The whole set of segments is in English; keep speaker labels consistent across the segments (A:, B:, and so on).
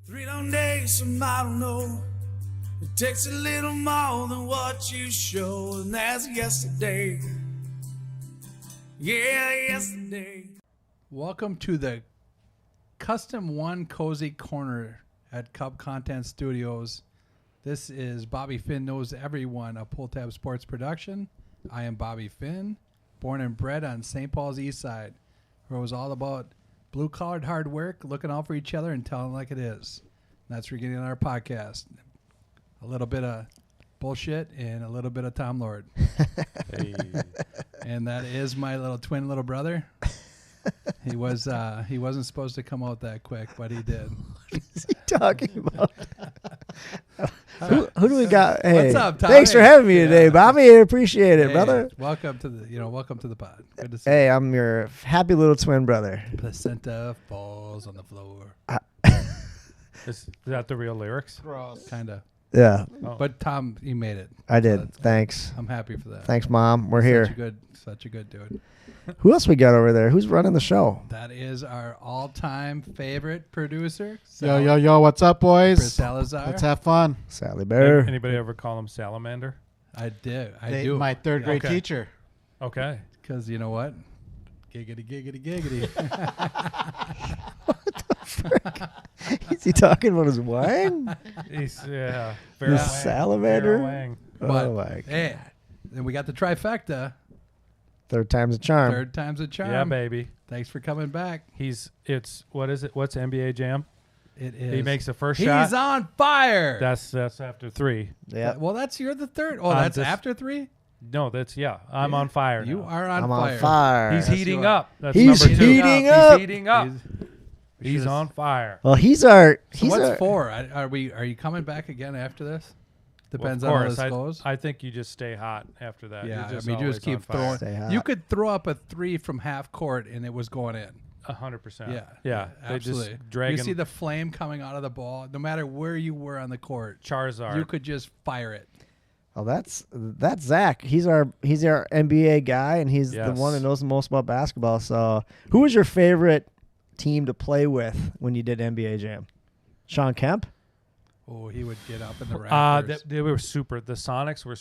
A: 3 long days, some I don't know. It takes a little more than what you show, and that's yesterday. Yeah, yesterday.
B: Welcome to the Custom One Cozy Corner at Cub Content Studios. This is Bobby Finn Knows Everyone, a Pull Tab Sports production. I am Bobby Finn, born and bred on St. Paul's East Side, where it was all about blue-collared hard work, looking out for each other, and telling like it is. And that's where we're getting on our podcast. A little bit of bullshit and a little bit of Tom Lord. Hey. And that is my twin little brother. He wasn't supposed to come out that quick, but he did.
C: What is he talking about? Who do we got? Hey,
B: what's up, Tom?
C: Thanks for having me today, Bobby. I appreciate it, brother.
B: Welcome to the pod. Good to see
C: Hey,
B: you.
C: I'm your happy little twin brother.
B: Placenta falls on the floor.
D: Is that the real lyrics?
B: Kind of.
C: Yeah.
D: Oh.
B: But Tom, you made it.
C: I did.
B: So
C: Thanks.
B: I'm happy for that.
C: Thanks, Mom. We're here.
B: Such a good dude.
C: Who else we got over there? Who's running the show?
B: That is our all-time favorite producer.
E: Yo, what's up, boys?
B: Chris Salazar.
E: Let's have fun.
C: Sally Bear.
D: Anybody ever call him Salamander?
B: I do.
E: My third grade
D: Okay.
E: teacher.
D: Okay.
B: Because you know what? Giggity, giggity, giggity.
C: Is he talking about his wine?
D: He's
C: The
D: Vera
C: salamander?
D: Wang.
C: Oh, my God.
B: Hey, then we got the trifecta.
C: Third time's a charm.
B: Third time's a charm.
D: Yeah, baby.
B: Thanks for coming back.
D: What is it? What's NBA Jam?
B: It is.
D: He makes the first
B: He's
D: shot.
B: on fire.
D: That's after 3.
C: Yeah.
B: Well, you're the third. Oh,
D: I'm
B: that's
D: just-
B: after 3?
D: No, I'm on fire.
B: You
D: now.
B: are on
C: I'm
B: fire.
C: on fire.
D: He's
B: Yes,
D: heating
B: you are.
D: up. That's
C: He's
D: number 2.
C: heating up.
D: He's heating up. He's
B: Should've-
D: on fire.
C: Well, he's
B: So
C: he's
B: what's
C: our,
B: 4? Are you coming back again after this? Depends
D: Well,
B: on
D: of
B: how this
D: course.
B: goes.
D: I think you just stay hot after that.
B: Yeah,
D: You're just
B: you
D: always
B: just keep
D: on fire.
B: throwing.
C: Stay hot.
B: You could throw up a 3 from half court and it was going in.
D: 100%.
B: Yeah,
D: Yeah. They
B: absolutely.
D: just dragging
B: You see the flame coming out of the ball, no matter where you were on the court.
D: Charizard.
B: You could just fire it.
C: Oh, that's Zach. He's our NBA guy, and he's the
D: Yes.
C: one that knows the most about basketball. So, who was your favorite team to play with when you did NBA Jam? Sean Kemp.
B: Oh, he would get up in the rafters.
D: They were super. The Sonics were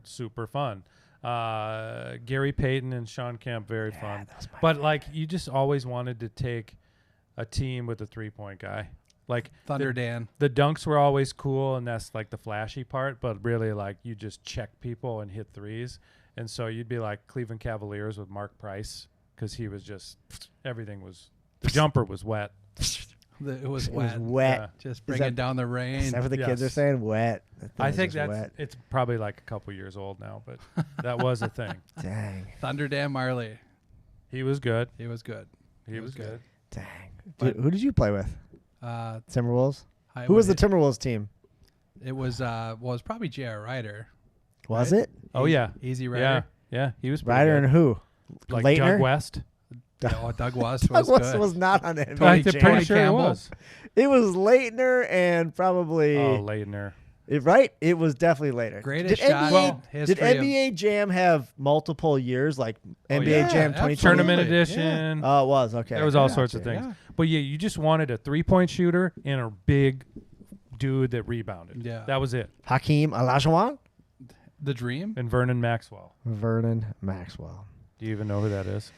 D: super fun. Gary Payton and Sean Kemp, very fun.
C: that was my
D: But like, you just always wanted to take a team with a 3-point guy. Like
B: Thunder Dan.
D: the dunks were always cool, and that's like the flashy part. But really, like, you just check people and hit threes. And so you'd be like Cleveland Cavaliers with Mark Price, because he was just everything was. The jumper was wet.
B: It was
C: It was
B: wet.
C: wet.
D: Yeah.
B: Just bringing
C: that-
B: down the rain.
C: Is that what the kids are
D: Yes.
C: saying? Wet. That thing
D: I
C: is
D: think
C: just
D: that's
C: wet.
D: it's probably like a couple years old now, but that was a thing.
C: Dang.
B: Thunder Dan Marley.
D: He was good.
B: He was good.
D: He was good.
C: Dang.
B: But-
C: Who did you play with? Timberwolves. Who was the Timberwolves team?
B: It was it was probably J.R. Ryder.
C: Was
B: Right?
C: it
D: Oh yeah,
B: Easy
D: yeah,
B: Ryder.
D: yeah. He was pretty
C: Ryder
D: good.
C: and who?
D: like
C: Leitner?
D: Doug West.
B: Oh, Doug West
C: Doug
B: was
C: West
B: good.
C: was not on
D: I'm
C: NBA
D: pretty
C: Jam.
D: sure
B: Campbell.
D: it was.
C: It was Leitner and probably
D: Oh, Leitner.
C: right. It was definitely later.
B: Greatest
C: did
B: shot
C: NBA,
B: in
C: did
B: history of-
C: NBA Jam have multiple years like NBA
B: yeah,
C: Jam 2020?
D: Tournament
B: Absolutely,
D: edition.
C: Oh, it was okay.
D: There was all
C: Gotcha.
D: sorts of things.
B: Yeah.
D: But yeah, you just wanted a 3-point shooter and a big dude that rebounded.
B: Yeah.
D: That was it.
C: Hakeem Olajuwon,
B: The Dream.
D: And Vernon Maxwell.
C: Vernon Maxwell.
D: Do you even know who that is?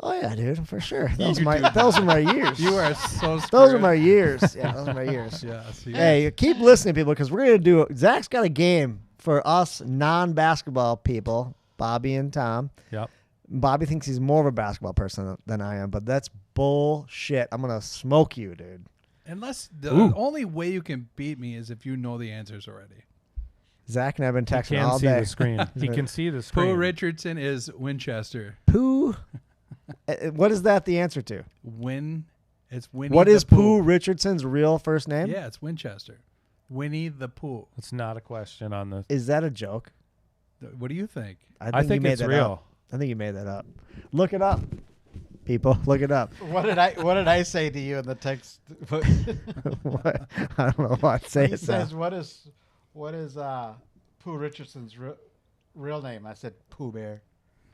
C: Oh yeah, dude, for sure. That
D: You
C: was
D: do.
C: my those were my years.
B: You are so screwed.
C: Those were my years. Yeah, those were my years.
B: Yeah. See,
C: Hey, keep listening, people, because we're gonna do. Zach's got a game for us non-basketball people, Bobby and Tom.
D: Yep.
C: Bobby thinks he's more of a basketball person than I am, but that's bullshit. I'm gonna smoke you, dude.
B: Unless the
D: Ooh.
B: only way you can beat me is if you know the answers already.
C: Zach and I've been
D: He
C: texting
D: can
C: all
D: see
C: day.
D: the screen. He can see the
B: Pooh
D: screen.
B: Richardson is Winchester.
C: Pooh. What is that the answer to?
B: It's Winnie.
C: What
B: the
C: is Pooh Richardson's real first name?
B: Yeah, it's Winchester. Winnie the Pooh.
D: It's not a question on the.
C: Is that a joke?
B: What do you think?
D: I
C: you
D: think
C: made
D: it's
C: that
D: real.
C: up. I think you made that up. Look it up, people. Look it up.
E: What did I say to you in the text?
C: What? I don't know what. Say
E: He
C: it.
E: says,
C: now.
E: "What is Pooh Richardson's real name?" I said, "Pooh Bear."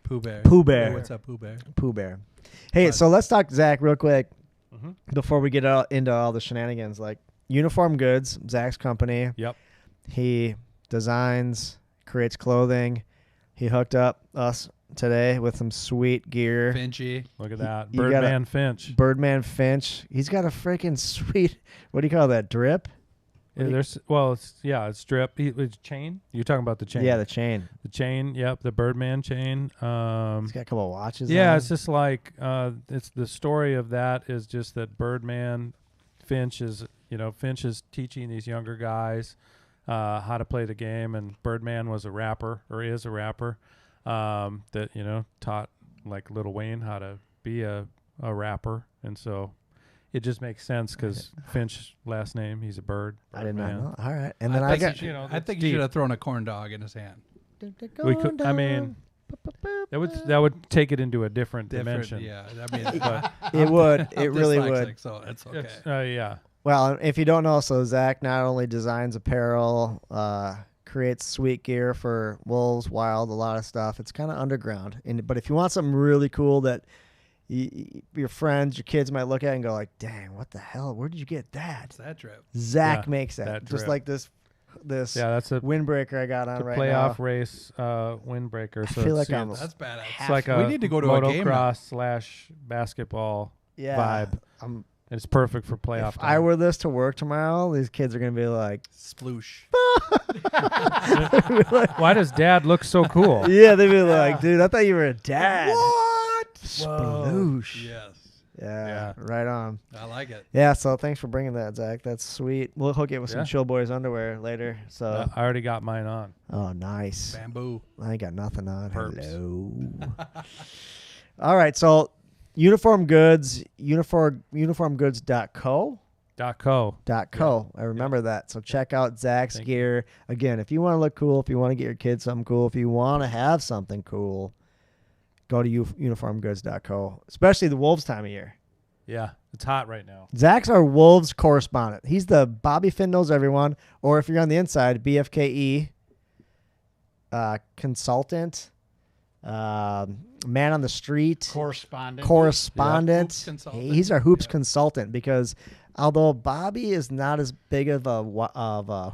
B: Pooh Bear.
C: Pooh Bear.
B: Hey, what's up, Pooh Bear?
C: Pooh Bear. Hey, so let's talk Zach real quick
D: Mhm.
C: before we get into all the shenanigans. Like, Uniform Goods, Zach's company.
D: Yep.
C: He designs, creates clothing. He hooked up us today with some sweet gear.
B: Finchy.
D: Look at that.
C: you got a-
D: Birdman Finch.
C: Birdman Finch. He's got a freaking sweet, what do you call that, drip?
D: It's drip. It's chain. You're talking about the chain.
C: Yeah, the chain.
D: The chain. Yep, the Birdman chain.
C: He's got a couple of watches
D: Yeah,
C: on.
D: it's just like it's the story of that is just that Birdman Finch is teaching these younger guys how to play the game, and Birdman was a rapper or is a rapper that taught like Lil Wayne how to be a rapper, and so it just makes sense because Finch last name, he's a bird.
C: I did not
D: Birdman.
C: know. All right. And then
B: I
C: I
B: think
C: got...
B: you should, I
D: that's
B: think you
D: deep.
B: should have thrown a corn dog in his hand.
D: We could. I mean, that would take it into a different
B: Different,
D: dimension.
B: yeah. I mean,
D: But
C: It would.
B: I'm
C: It really
B: dyslexic,
C: would.
B: So it's okay.
D: yeah.
C: Well, if you don't know, so Zach not only designs apparel, creates sweet gear for Wolves, Wild, a lot of stuff. It's kind of underground. But if you want something really cool that your friends, your kids might look at and go like, dang, what the hell? Where did you get that?
B: It's that drip.
C: Zach
D: Yeah,
C: makes that.
D: that
C: Just
D: drip.
C: like this
D: Yeah, that's a
C: windbreaker I got on right now.
D: playoff race windbreaker.
C: I
D: So
C: feel like
D: it's,
C: I'm
B: That's badass.
D: it's like
B: we
D: a
B: need to go to a game now.
D: motocross / basketball
C: yeah,
D: vibe.
C: I'm,
D: It's perfect for playoff
C: if
D: time.
C: I wear this to work tomorrow, these kids are going to be like,
B: Sploosh.
D: Why does Dad look so cool?
C: yeah, they'd be like, dude, I thought you were a dad.
B: What?
C: Sploosh.
B: Yes.
C: Yeah, right on.
B: I like it.
C: Yeah, so thanks for bringing that, Zach. That's sweet. We'll hook it with some
D: Yeah.
C: Chill Boys underwear later. So,
D: I already got mine on.
C: oh, nice.
B: Bamboo.
C: I ain't got nothing on.
D: Perps.
C: Hello. All right, so Uniform Goods, uniformgoods.co.
D: .co.
C: .co. I remember that. So check out Zach's
D: Thank
C: gear. Again, if you want to look cool, if you want to get your kids something cool, if you want to have something cool, go to uniformgoods.co, especially the Wolves time of year.
D: Yeah, it's hot right now.
C: Zach's our Wolves correspondent. He's the Bobby Finn knows everyone, or if you're on the inside, BFKE consultant, man on the street,
E: Correspondent.
C: correspondent.
B: Hoops consultant.
C: He's our hoops
B: Yeah.
C: consultant because although Bobby is not as big of a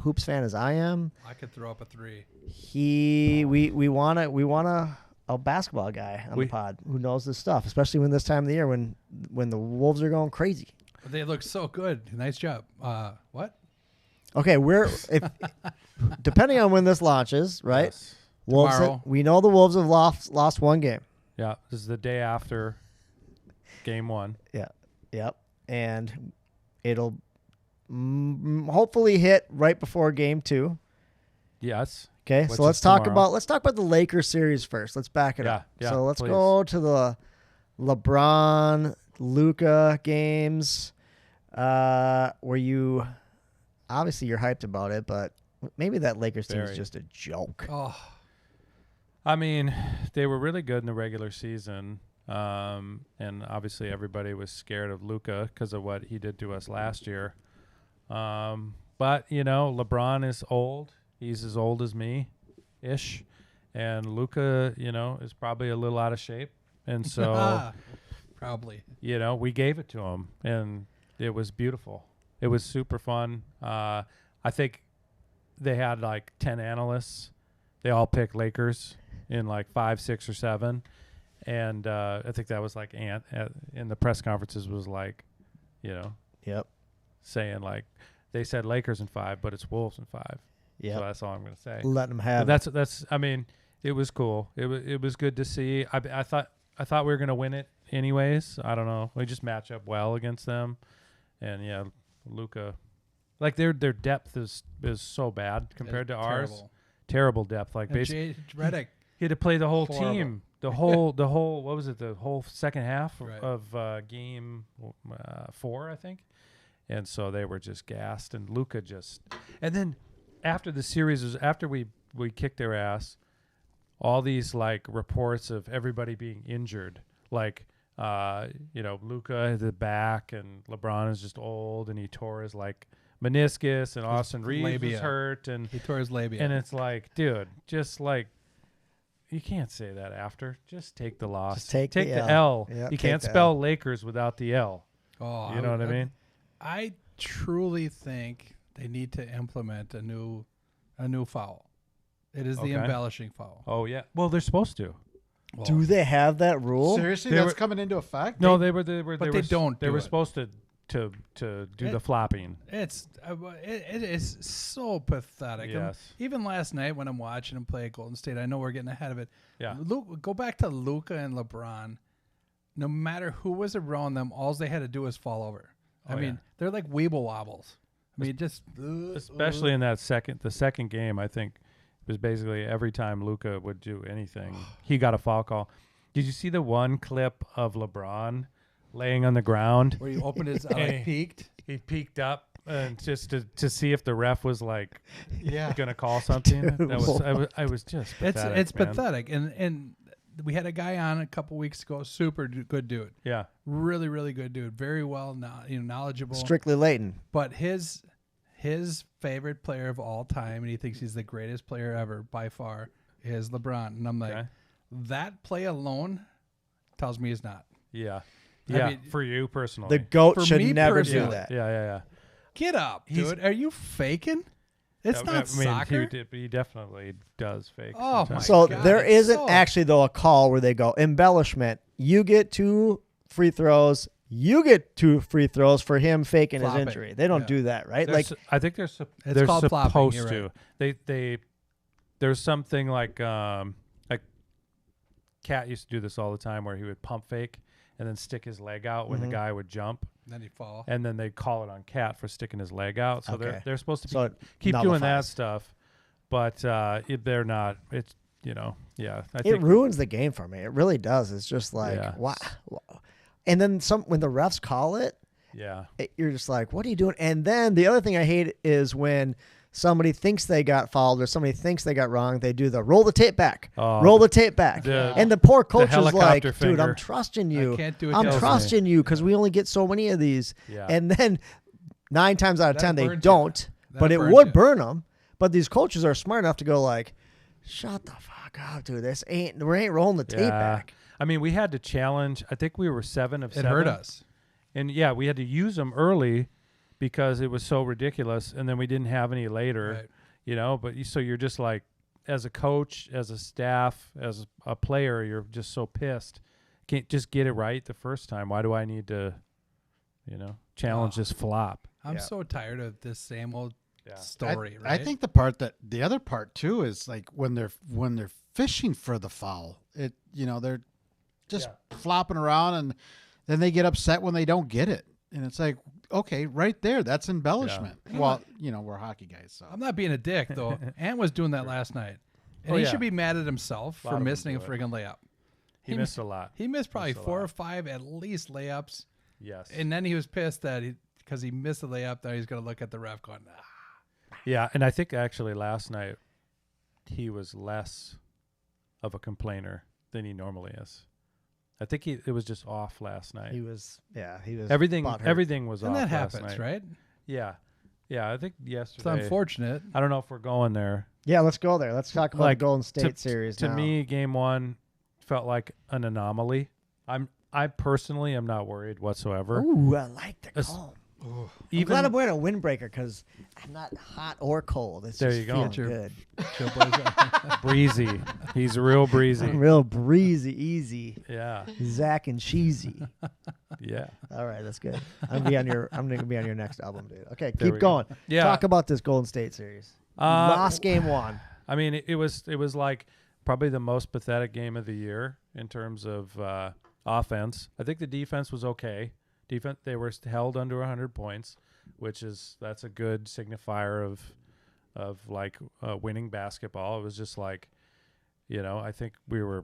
C: hoops fan as I am,
B: I could throw up a 3.
C: we want a basketball guy on the pod who knows this stuff, especially when this time of the year when the Wolves are going crazy.
B: They look so good. Nice job. What?
C: Okay, if depending on when this launches, right?
D: Yes.
C: Wolves.
B: Tomorrow.
C: We know the Wolves have lost one game.
D: Yeah, this is the day after game 1.
C: Yeah. Yep. And it'll hopefully hit right before game 2.
D: Yes.
C: Okay,
D: Which
C: so let's
D: is
C: talk
D: tomorrow.
C: about the Lakers series first. Let's back it up.
D: Yeah,
C: So let's
D: please.
C: go to the LeBron Luka games. Where you obviously you're hyped about it, but maybe that Lakers team is
D: Very.
C: just a joke.
B: Oh,
D: I mean, they were really good in the regular season, and obviously everybody was scared of Luka because of what he did to us last year. But LeBron is old. He's as old as me, ish, and Luka, is probably a little out of shape, and so
B: probably.
D: we gave it to him, and it was beautiful. It was super fun. I think they had like 10 analysts. They all picked Lakers in like 5, 6, or 7. And I think that was like Ant in the press conferences was like,
C: Yep.
D: saying like they said Lakers in 5, but it's Wolves in 5.
C: Yep.
D: So that's all I'm going to say.
C: Let them have.
D: But that's. I mean, it was cool. It was good to see. I thought we were going to win it anyways. I don't know. We just match up well against them, and yeah, Luka, like their depth is so bad compared to ours.
B: Terrible.
D: Terrible depth. Like
B: And
D: basically,
B: Redick.
D: he had to play the whole
B: Horrible.
D: team. The whole what was it? The whole second half
B: Right.
D: of game 4, I think. And so they were just gassed, and Luka just. And then after the series was after we kicked their ass, all these like reports of everybody being injured, like Luka had the back, and LeBron is just old, and he tore his like meniscus, and Austin Reeves
B: labia.
D: was hurt, and
B: He tore his labia.
D: and it's like, dude, just like. You can't say that after. Just take the loss.
C: Just take
D: the
C: the
D: L.
C: Yep,
D: You
C: take
D: can't
C: the
D: spell
C: L.
D: Lakers without the L.
B: oh,
D: You know what I mean?
B: I truly think they need to implement a new foul. It is the
D: Okay.
B: embellishing foul.
D: Oh yeah. Well, they're supposed to.
B: Well,
C: Do they have that rule?
E: Seriously,
D: They
E: that's
D: were-
E: coming into effect?
D: No,
B: they
D: they
B: don't
D: They
B: do
D: were
B: it.
D: supposed to do the flopping.
B: It's it is so pathetic.
D: Yes.
B: Even last night when I'm watching them play at Golden State, I know we're getting ahead of it.
D: Yeah.
B: Go back to Luka and LeBron. No matter who was around them, all they had to do was fall over. I
D: Oh,
B: mean,
D: yeah.
B: they're like weeble wobbles. I mean, just
D: Especially in the second game, I think it was basically every time Luka would do anything, he got a foul call. Did you see the one clip of LeBron laying on the ground?
B: where he opened his
D: Hey.
B: peeked.
D: He peeked up and just to see if the ref was like
E: Yeah.
D: gonna call something. I was just pathetic,
B: It's
D: man.
B: pathetic, and we had a guy on a couple weeks ago, super good dude,
D: Yeah.
B: really really good dude, very well knowledgeable.
C: Strictly Leighton.
B: But his favorite player of all time, and he thinks he's the greatest player ever by far, is LeBron. And I'm like,
D: Okay.
B: that play alone tells me he's not.
D: Yeah.
B: I
D: Yeah.
B: mean,
D: for you personally.
C: The GOAT
B: For
C: should
B: me
C: never do
B: personally-
C: that.
D: Yeah.
B: Get up,
D: He's-
B: dude. Are you faking? It's not soccer.
D: He definitely does fake.
B: Oh,
D: sometimes.
C: So
B: God,
C: there
B: it's
C: isn't
B: so-
C: actually though a call where they go embellishment. You get 2 free throws. You get 2 free throws for him faking his
B: Flopping.
C: injury. They don't
B: Yeah.
C: do that, right?
D: There's-
C: Like
D: I think they're
B: It's
D: they're
B: called flopping,
D: supposed
B: you're
D: to. They there's something like Cat used to do this all the time where he would pump fake and then stick his leg out when the guy would jump,
B: Then he fall.
D: and then they call it on Cat for sticking his leg out. So
C: Okay.
D: they're supposed to
C: So it
D: keep doing that
C: nullifies.
D: stuff, but they're not. It's yeah. I
C: it
D: think
C: ruins the game for me. It really does. It's just like
D: Yeah.
C: wow. And then when the refs call it,
D: yeah.
C: you're just like, what are you doing? And then the other thing I hate is when somebody thinks they got fouled or somebody thinks they got wrong, they do the roll the tape back.
D: Oh,
C: Roll the tape back.
D: the-
C: And the poor coach is like,
D: helicopter
C: dude,
D: finger.
C: I'm trusting you.
B: I can't do it.
C: I'm
B: kills me.
C: trusting you because we only get so many of these.
D: Yeah.
C: And then 9 times out of
B: That
C: 10, they
B: burns you.
C: don't.
B: That
C: But it
B: burns
C: would
B: you.
C: burn them. But these coaches are smart enough to go like, shut the fuck up, dude. We ain't rolling the tape
D: Yeah.
C: back.
D: I mean, we had to challenge. I think we were 7 of
B: It
D: 7.
B: hurt us.
D: And yeah, we had to use them early because it was so ridiculous, and then we didn't have any later.
B: Right.
D: But so you're just like, as a coach, as a staff, as a player, you're just so pissed. Can't just get it right the first time. Why do I need to, challenge this flop?
B: I'm
C: Yeah.
B: so tired of this same old
D: Yeah.
B: story.
E: I
B: right?
E: think the other part too is like when they're fishing for the foul, they're just flopping around and then they get upset when they don't get it. And it's like, okay, right there, that's embellishment. Well, we're hockey guys, so
B: I'm not being a dick though. Ant was doing that last night, and
D: Oh,
B: he
D: yeah.
B: should be mad at himself
D: A lot
B: for
D: of them
B: missing a
D: do it.
B: friggin' layup.
D: He missed a lot.
B: He missed probably
D: Missed a
B: 4 or
D: lot.
B: 5 at least layups,
D: Yes.
B: and then he was pissed that because he missed the layup. That he's gonna look at the ref going,
D: Yeah, and I think actually last night he was less of a complainer than he normally is. I think it was just off last night.
C: He was
D: Everything
C: butthurt.
D: was
B: and
D: off
B: that
D: last
B: happens,
D: night.
B: right?
D: Yeah. I think
B: It's
D: yesterday.
B: unfortunate.
D: I don't know if we're going there.
C: Yeah, let's go there. Let's talk about
D: Like,
C: the Golden State series
D: To
C: now.
D: me, game 1 felt like an anomaly. I personally am not worried whatsoever.
C: Ooh, I like the
D: As-
C: call. I'm
D: Even
C: glad I'm wearing a windbreaker because I'm not hot or cold. It's
D: There
C: just
D: you go.
C: feeling
B: Get your-
C: good.
B: Chill boys.
D: breezy. He's real breezy.
C: Real breezy, easy.
D: Yeah.
C: Zach and cheesy.
D: Yeah.
C: All right, that's good. I'm gonna be on your next album, dude. Okay,
D: There
C: keep
D: we go.
C: going.
D: Yeah.
C: Talk about this Golden State series. Lost game 1.
D: I mean, it was like probably the most pathetic game of the year in terms of offense. I think the defense was okay. They were held under 100 points, that's a good signifier of like winning basketball. It was just like, I think we were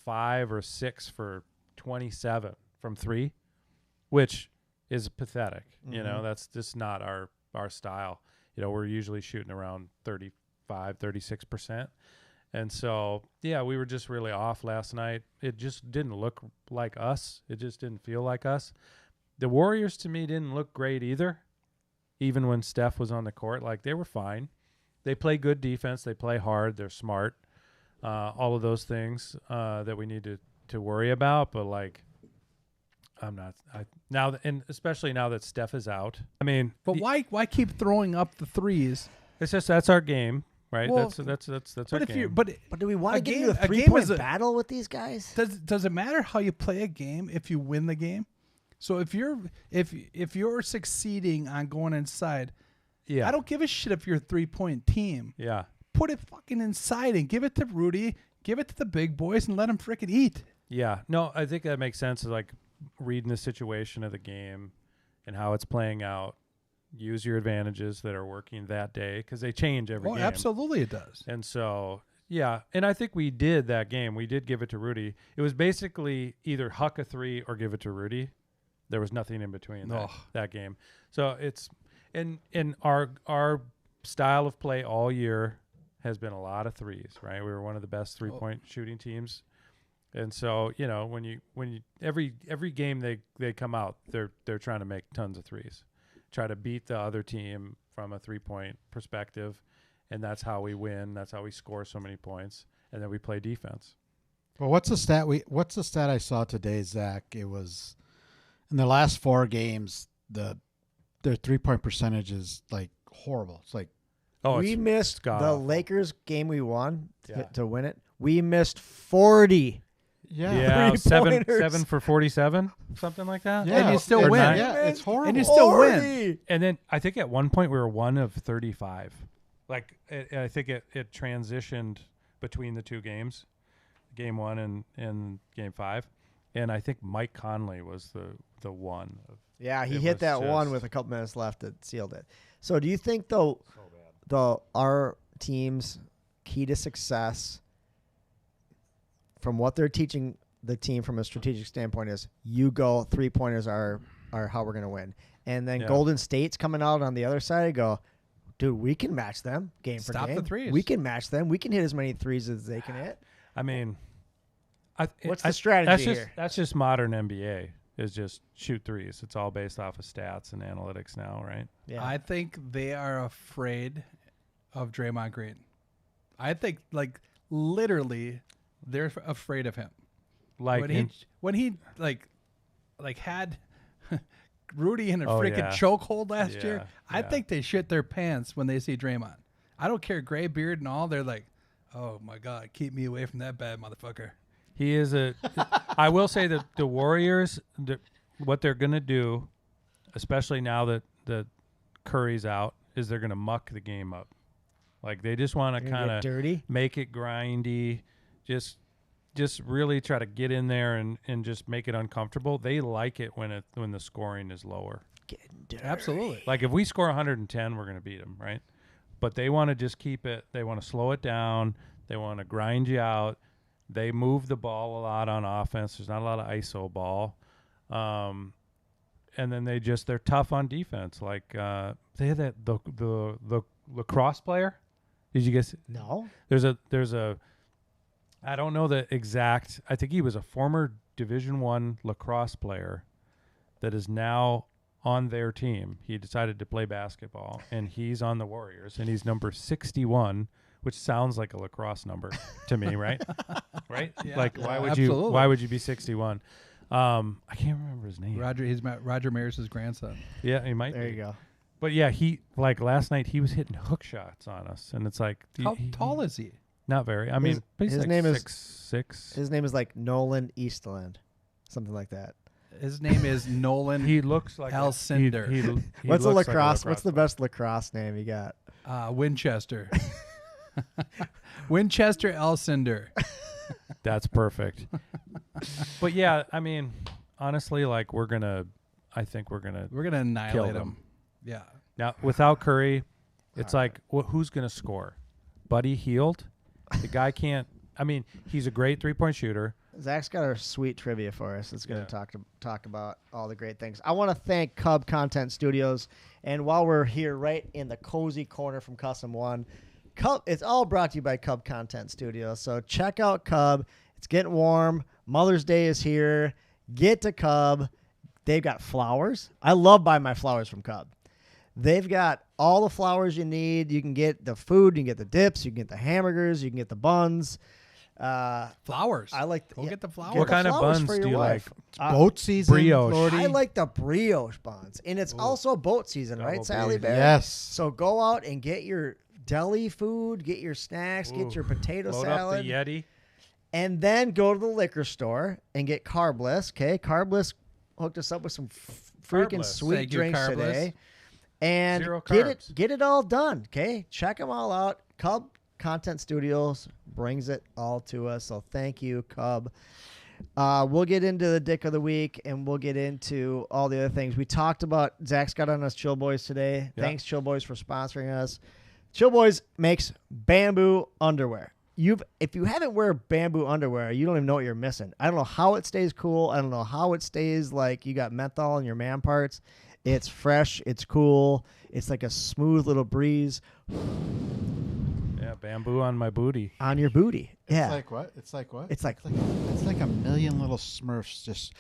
D: 5 or 6 for 27 from 3, which is pathetic. That's just not our style. We're usually shooting around 35, 36%. And so, yeah, we were just really off last night. It just didn't look like us. It just didn't feel like us. The Warriors, to me, didn't look great either, even when Steph was on the court. Like, they were fine. They play good defense. They play hard. They're smart. All of those things that we need to worry about. But, like, I'm not. And especially now that Steph is out. I mean,
B: But why keep throwing up the threes?
D: it's just that's our game, right?
B: Well,
D: that's our
B: But if
D: game.
B: you're but
C: But do we want
B: A
C: to get
B: game-
C: into a
B: a game
C: 3-point
B: is a-
C: battle with these guys?
B: does it matter how you play a game if you win the game? So if you're succeeding on going inside,
D: yeah,
B: I don't give a shit if you're a 3-point team.
D: Yeah,
B: Put it fucking inside and give it to Rudy, give it to the big boys, and let them frickin' eat.
D: yeah. No, I think that makes sense. Like reading the situation of the game and how it's playing out. Use your advantages that are working that day because they change every
B: Oh,
D: game.
B: absolutely, it does.
D: And so, yeah, and I think we did that game. We did give it to Rudy. It was basically either huck a 3 or give it to Rudy. There was nothing in between that game. So it's in our style of play all year has been a lot of threes, right? We were one of the best 3-point shooting teams. And so, when you every game they come out, they're trying to make tons of threes. Try to beat the other team from a 3-point perspective, and that's how we win. That's how we score so many points, and then we play defense.
E: Well, what's the stat I saw today, Zach? It was in the last 4 games, their 3-point percentage is like horrible. It's like
C: We missed the
D: god-awful.
C: Lakers game we won
D: Yeah.
C: to win it. We missed 40.
D: Yeah, seven
C: 3-pointers.
D: for 47, something like that.
E: Yeah,
B: And you still
D: Or
B: win.
D: nine.
E: Yeah, it's horrible.
B: And you still win.
C: 40.
D: And then I think at one point we were 1 of 35. Like I think it transitioned between the two games, game 1 and game 5, and I think Mike Conley was the one.
C: Yeah, he
D: It
C: hit
D: was
C: that one
D: just-
C: with a couple minutes left that sealed it. So do you think, though, our team's key to success from what they're teaching the team from a strategic standpoint is you go 3-pointers are how we're going to win. And then
D: Yeah.
C: Golden State's coming out on the other side go, dude, we can match them game for
B: Stop
C: game.
B: the threes.
C: We can match them. We can hit as many threes as they can hit.
D: I mean,
C: What's the strategy here?
D: That's just modern NBA. Is just shoot threes. It's all based off of stats and analytics now, right?
C: Yeah.
B: I think they are afraid of Draymond Green. I think, like, literally, they're afraid of him.
D: Like
B: when he had Rudy in a
D: Oh,
B: freaking
D: yeah.
B: chokehold last year,
D: Yeah,
B: I
D: yeah.
B: think they shit their pants when they see Draymond. I don't care, gray beard and all. They're like, oh my god, keep me away from that bad motherfucker.
D: he is I will say that the Warriors, what they're going to do, especially now that Curry's out, is they're going to muck the game up. Like they just want to
C: You're gonna
D: kind
C: get
D: of
C: dirty.
D: make it grindy, just really try to get in there and just make it uncomfortable. They like it when the scoring is lower.
C: Getting dirty.
B: Absolutely.
D: Like if we score 110, we're going to beat them, right? But they want to just keep it. They want to slow it down. They want to grind you out. They move the ball a lot on offense. There's not a lot of ISO ball. And then they're tough on defense. Like they had the lacrosse player. Did you guys?
C: No.
D: There's a I don't know the exact. I think he was a former Division I lacrosse player that is now on their team. He decided to play basketball, and he's on the Warriors, and he's number 61, which sounds like a lacrosse number to me, right? Right?
B: Yeah.
D: Like why would
B: Absolutely.
D: you be 61? I can't remember his name.
B: He's Roger Maris' grandson.
D: Yeah, he might.
C: There
D: be.
C: you go.
D: But yeah, he like last night he was hitting hook shots on us, and it's like
B: How tall is he?
D: Not very. I mean, but he's
C: his
D: like
C: name is-
D: 6'6".
C: His name is like Nolan Eastland, something like that.
B: His name is Nolan
D: He looks like
B: Alcindor.
D: he
C: What's a
D: looks like
C: lacrosse? What's the
D: player.
C: best lacrosse name you got?
B: Winchester. Winchester Alcindor.
D: That's perfect. But yeah, I mean, honestly, like I think we're gonna
B: We're gonna annihilate
D: them.
B: him. Yeah.
D: now without Curry. It's like who's gonna score? Buddy Hield, the guy can't. I mean, he's a great 3-point shooter.
C: Zach's got a sweet trivia for us. It's going
D: Yeah.
C: to talk about all the great things. I want to thank Cub Content Studios, and while we're here, right in the cozy corner from Custom One, Cub. It's all brought to you by Cub Content Studios. So check out Cub. It's getting warm. Mother's Day is here. Get to Cub. They've got flowers. I love buying my flowers from Cub. They've got all the flowers you need. You can get the food. You can get the dips. You can get the hamburgers. You can get the buns.
B: Flowers.
C: I like.
B: Go get the flowers.
D: What kind of
C: flowers
D: buns
C: for
D: do
C: your
D: you
C: wife.
E: Boat season.
D: brioche.
E: Lordy.
C: I like the brioche buns, and it's also boat season,
D: Double
C: right, Sally
D: B.
C: Bear?
E: Yes.
C: So go out and get your deli food, get your snacks, get your potato
D: Load
C: salad,
D: up the Yeti.
C: and then go to the liquor store and get Carbless. Okay, Carbless hooked us up with some freaking
D: Carbless.
C: sweet
B: Thank you,
C: drinks
B: Carbless.
C: today, and
D: Zero
C: get
D: carbs.
C: get it all done. Okay, check them all out. Cub Content Studios brings it all to us, so thank you, Cub. We'll get into the dick of the week, and we'll get into all the other things. We talked about Zach's got on us Chill Boys today.
D: Yeah.
C: Thanks, Chill Boys, for sponsoring us. Chill Boys makes bamboo underwear. If you haven't wear bamboo underwear, you don't even know what you're missing. I don't know how it stays cool. I don't know how it stays like you got menthol in your man parts. It's fresh. It's cool. It's like a smooth little breeze
D: Yeah, bamboo on my booty.
C: on your booty. Yeah.
E: It's like what? It's like what?
C: It's like-
E: it's like a million little Smurfs just.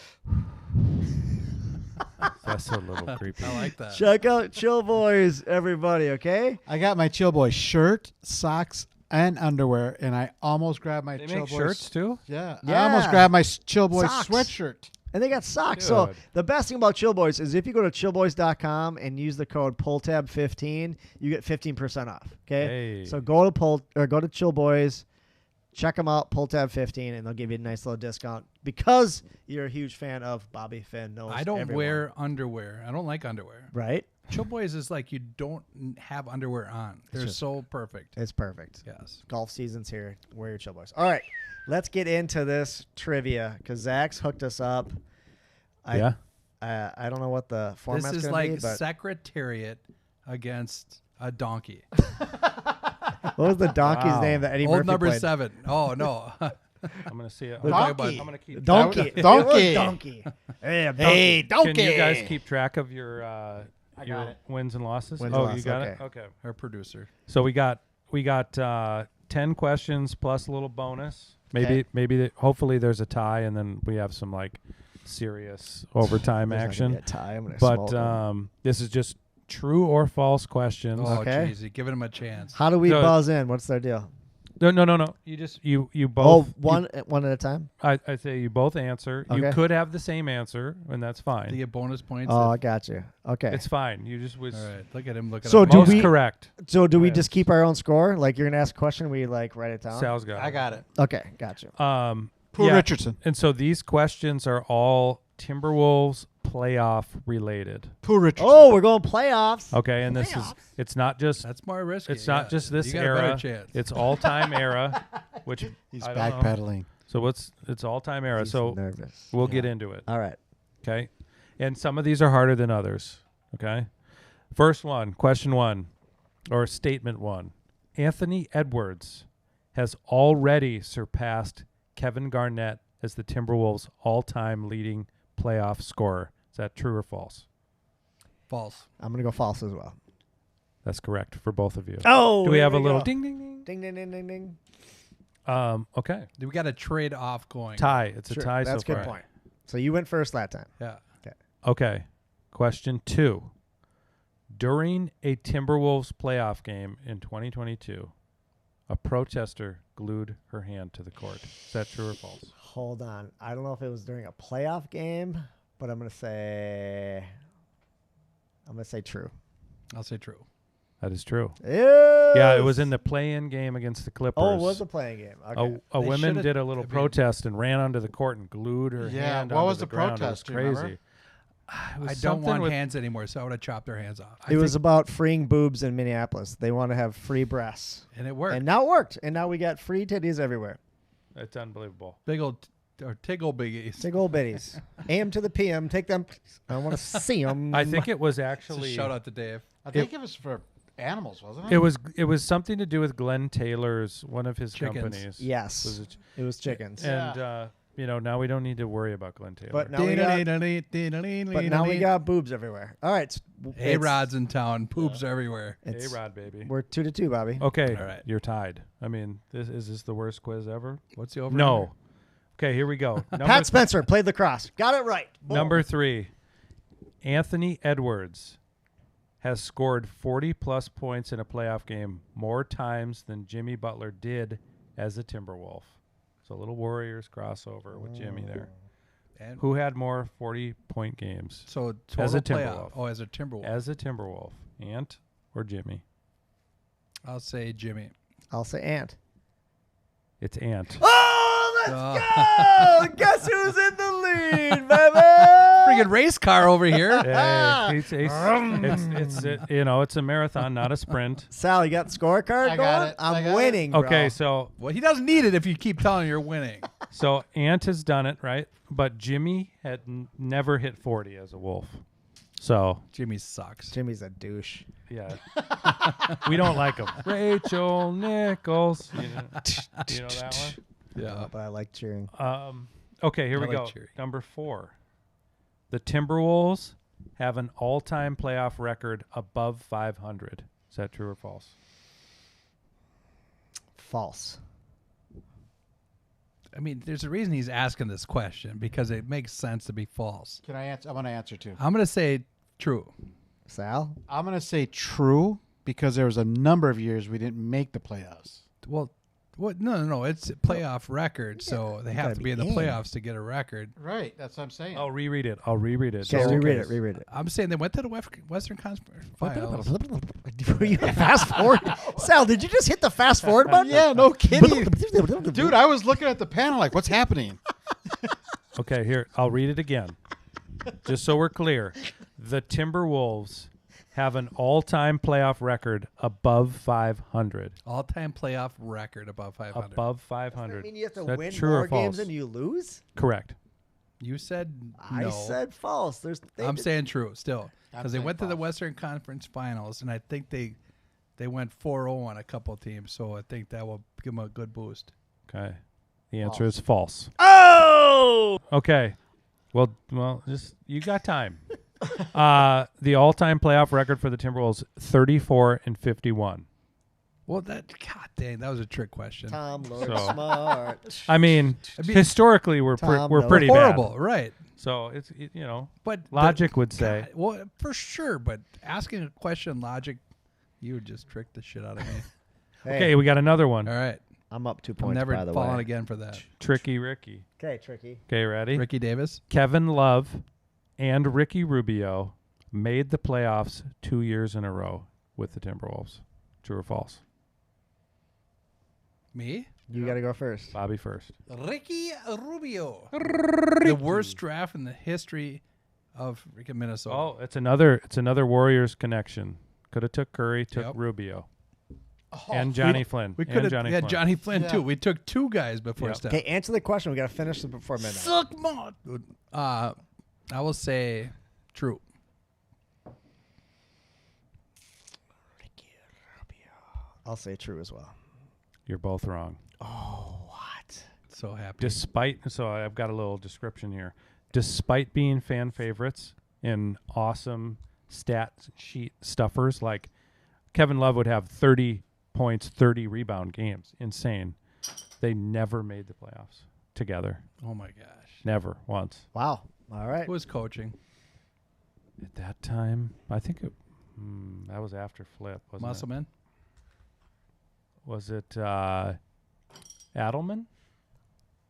D: That's a little creepy.
B: I like that.
C: Check out Chill Boys, everybody, okay?
E: I got my Chill Boy shirt, socks, and underwear, and I almost grabbed my
D: They
E: Chill
D: make
E: Boy
D: shirts too.
E: Yeah,
C: Yeah.
E: I almost grabbed my Chill Boy
C: Socks.
E: sweatshirt.
C: And they got socks. So
D: Dude.
C: the best thing about Chill Boys is if you go to chillboys.com and use the code PULLTAB15, you get 15% off. Okay.
D: Hey.
C: So go to Chill Boys, check them out, PULLTAB15, and they'll give you a nice little discount because you're a huge fan of Bobby Finn. Knows
B: I don't
C: everyone.
B: wear underwear. I don't like underwear.
C: Right.
B: Chill Boys is like you don't have underwear on. They're
C: just-
B: so perfect.
C: It's perfect.
B: Yes.
C: Golf season's here. Wear your Chill Boys. All right. Let's get into this trivia because Zach's hooked us up.
D: Yeah.
C: I don't know what the format's
B: This is
C: gonna
B: like
C: be, but
B: Secretariat against a donkey.
C: what was the donkey's
D: Wow.
C: name that Eddie
B: Old
C: Murphy
B: number
C: played?
B: 7. Oh, no.
D: I'm gonna see it.
C: The
B: talk
E: donkey.
D: I'm gonna keep.
C: Donkey.
E: That was- donkey.
C: It was donkey. Hey, donkey.
E: Hey, donkey!
D: Can you guys keep track of your
E: got it.
D: wins and losses?
C: Wins
D: oh,
C: and
D: you got
C: losses,
D: it. Okay.
B: Our producer.
D: So we got 10 questions plus a little bonus. Maybe hopefully there's a tie, and then we have some like serious overtime
C: There's not gonna be
D: action.
C: a tie. I'm gonna
D: But
C: smoke 'em.
D: this is just true or false questions.
B: Oh,
C: Okay.
B: jeez. You're giving him a chance.
C: How do we
D: so-
C: buzz in? What's their deal?
D: No. You
C: Oh,
D: both.
C: one at a time.
D: I say you both answer. You
C: Okay.
D: could have the same answer, and that's
B: Do
D: fine.
B: you get bonus points?
C: Oh, I got you. Okay.
D: It's fine. You just was
B: All right. Look at him looking
C: So
B: up.
C: do
D: most
C: we-
D: correct.
C: So do we
D: Yes.
C: just keep our own score? Like you're gonna ask a question, we like write it down.
D: Sal's got
E: I got it.
C: Okay, got you.
E: Pooh
D: yeah.
E: Richardson.
D: And so these questions are all Timberwolves playoff related.
E: Pooh Richardson.
C: Oh, we're going playoffs.
D: Okay, and this is it's not just
B: That's more risky.
D: it's not just this
B: you got A
D: era.
B: better chance.
D: It's all-time era, which
E: He's
D: I don't know.
E: backpedaling.
D: So it's all-time era.
C: He's
D: so
C: nervous.
D: we'll
C: Yeah.
D: get into it.
C: All right.
D: Okay, and some of these are harder than others. Okay, first one, question one, or statement one. Anthony Edwards has already surpassed Kevin Garnett as the Timberwolves' all-time leading playoff scorer. Is that true or false?
B: False.
C: I'm gonna go false as well.
D: That's correct for both of you.
C: Oh,
D: Do we
C: here
D: have a little
C: go.
D: ding ding ding?
C: ding ding ding ding ding?
D: Okay.
B: We got to trade off going.
D: Tie. It's
C: Sure,
D: a tie
C: that's
D: so
C: a
D: far.
C: good point. So you went first last time.
B: Yeah.
D: Okay. Question 2. During a Timberwolves playoff game in 2022, a protester glued her hand to the court. Is that true or false?
C: Hold on. I don't know if it was during a playoff game, but I'm gonna say true.
B: I'll say true.
D: That is true.
C: Yes!
D: Yeah, it was in the play-in game against the Clippers.
C: Oh, it was a playing game. Okay.
D: A
B: They
D: woman
B: should've-
D: did a little
B: I mean-
D: protest and ran onto the court and glued her
E: Yeah,
D: hand
E: what
D: onto
E: was
D: the
E: the
D: ground.
E: protest?
D: It
E: Do you
D: was
E: remember?
D: crazy. It was
B: I don't
D: something
B: want
D: with-
B: hands anymore, so I would have chopped their hands off.
C: It was about freeing boobs in Minneapolis. They want to have free breasts.
B: And it worked.
C: And now it worked. And now we got free titties everywhere.
D: It's unbelievable.
B: Big old or tiggle biggies.
C: Big old bitties. AM to the PM. Take them. I want to see them.
D: I think it was
B: So
D: actually
B: shout out to Dave.
E: I think it was for animals, wasn't it?
D: it was something to do with Glenn Taylor's one of his
B: Chickens.
D: companies.
C: Yes.
D: Was it-
C: It was chickens.
D: and now we don't need to worry about Glenn Taylor.
C: But now we got boobs everywhere. All right.
B: A-Rod's in town. Poops everywhere.
D: A-Rod, baby.
C: We're 2-2, Bobby.
D: Okay,
B: All right.
D: you're tied. I mean, is this the worst quiz ever?
B: What's the over?
D: No. Okay, here we go.
C: Pat Spencer played lacrosse. Got it right. Boom.
D: Number 3. Anthony Edwards has scored 40-plus points in a playoff game more times than Jimmy Butler did as a Timberwolf. So a little Warriors crossover with Jimmy there.
B: And
D: Who had more 40-point games
B: so
D: as a
B: total playoff.
D: Timberwolf?
B: Oh, as a Timberwolf.
D: As a Timberwolf? Ant or Jimmy?
B: I'll say Jimmy.
C: I'll say Ant.
D: It's Ant.
C: Oh,
B: Oh.
C: go! Guess who's in the lead, baby?
B: Friggin' race car over here.
D: Hey, it's a marathon, not a sprint.
C: Sal, you got the scorecard
E: I
C: going?
E: got it. I
C: I'm
E: got it.
C: winning, bro.
D: Okay, so
B: Well, he doesn't need it if you keep telling you're winning.
D: Ant has done it, right? But Jimmy had never hit 40 as a Wolf. So,
B: Jimmy sucks.
C: Jimmy's a douche.
D: yeah. We don't like him. Rachel Nichols. You know that
B: Yeah.
C: But I like cheering.
D: one? Okay, here
B: I
D: we
B: like
D: go.
B: cheering.
D: Number 4. The Timberwolves have an all-time playoff record above 500. Is that true or false?
C: False.
B: I mean, there's a reason he's asking this question because it makes sense to be false.
E: Can I answer? I'm going to answer too.
B: I'm going to say true.
C: Sal?
E: I'm going to say true because there was a number of years we didn't make the playoffs.
B: Well, what? No. It's a playoff record, so they have
C: gotta
B: to
C: be
B: be in the
C: in.
B: playoffs to get a record.
E: Right. That's what I'm saying.
D: I'll reread it.
C: Okay,
D: Just in
C: reread
D: case.
C: it. Reread it.
B: I'm saying they went to the Western Conference Finals.
C: Were you fast forward? Sal, did you just hit the fast forward button?
E: Yeah, no kidding. Dude, I was looking at the panel like, what's happening?
D: Okay, here. I'll read it again. Just so we're clear. The Timberwolves have an all-time playoff record above 500.
B: All-time playoff record above 500.
D: Above 500.
C: I mean, you have to
D: Is that
C: win
D: true or
C: more games
D: false?
C: than you lose?
D: Correct.
B: You said
C: I
B: no.
C: said false.
B: I'm saying true still
E: I'm
B: because they
E: saying
B: went to the
E: false.
B: Western Conference Finals, and I think they went 4-0 on a couple teams, so I think that will give them a good boost.
D: Okay. The answer is false.
C: Oh!
D: Okay. Well, just you got time. The all-time playoff record for the Timberwolves 34-51.
B: Well, God dang, that was a trick question.
C: Tom Lord
D: So-
C: Smart.
D: I mean, historically we're
C: Tom
D: we're
C: knows.
D: pretty
B: Horrible,
D: bad.
B: right?
D: So it's
B: But
D: logic would say.
B: God, well, for sure. But asking a question, logic, you would just trick the shit out of me.
C: Hey,
D: Okay, we got another one.
B: All right,
C: I'm up 2
B: I'm
C: points,
B: never
C: by the
B: falling
C: way.
B: again for that.
D: Tricky Ricky.
C: Okay, Tricky.
D: Okay, ready?
B: Ricky Davis.
D: Kevin Love and Ricky Rubio made the playoffs 2 years in a row with the Timberwolves. True or false?
B: Me?
C: You got to go first.
D: Bobby first.
B: Ricky Rubio. The worst draft in the history of freaking Minnesota.
D: Oh, it's another Warriors connection. Could have took Curry, took
B: Yep.
D: Rubio, and Johnny Flynn.
B: We
D: and
B: could have
D: Johnny
B: had
D: Flynn.
B: Johnny Flynn
E: Yeah.
B: too. We took 2 guys before
D: Yep.
B: Steph.
C: Okay, answer the question. We got to finish it before midnight.
B: Suck mod. I will say true.
C: I'll say true as well.
D: You're both wrong.
C: Oh, what?
B: So happy.
D: So I've got a little description here. Despite being fan favorites and awesome stat sheet stuffers, like Kevin Love would have 30 points, 30 rebound games. Insane. They never made the playoffs together.
B: Oh my gosh.
D: Never once.
C: Wow. All right.
B: Who was coaching?
D: At that time, I think that was after Flip, wasn't it?
B: Musselman?
D: Was it Adelman?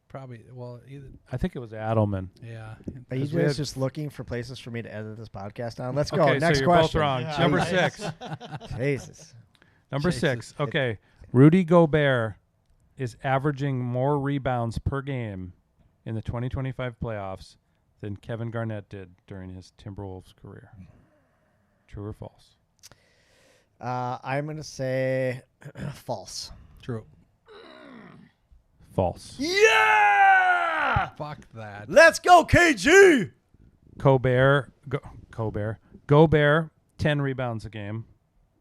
B: Probably. Well, either.
D: I think it was Adelman.
B: Yeah.
C: Are you
D: 'Cause we
C: guys
D: had-
C: just looking for places for me to edit this podcast on? Let's go.
D: Okay,
C: Next
D: so you're
C: question.
D: both wrong.
E: Yeah.
D: Number
C: Jesus.
D: 6.
C: Jesus.
D: Number
B: Jesus.
D: 6. Okay. Rudy Gobert is averaging more rebounds per game in the 2025 playoffs than Kevin Garnett did during his Timberwolves career. True or false?
C: I'm going to say false.
B: True.
D: False.
C: Yeah!
B: Fuck that.
C: Let's go, KG!
D: Gobert, 10 rebounds a game.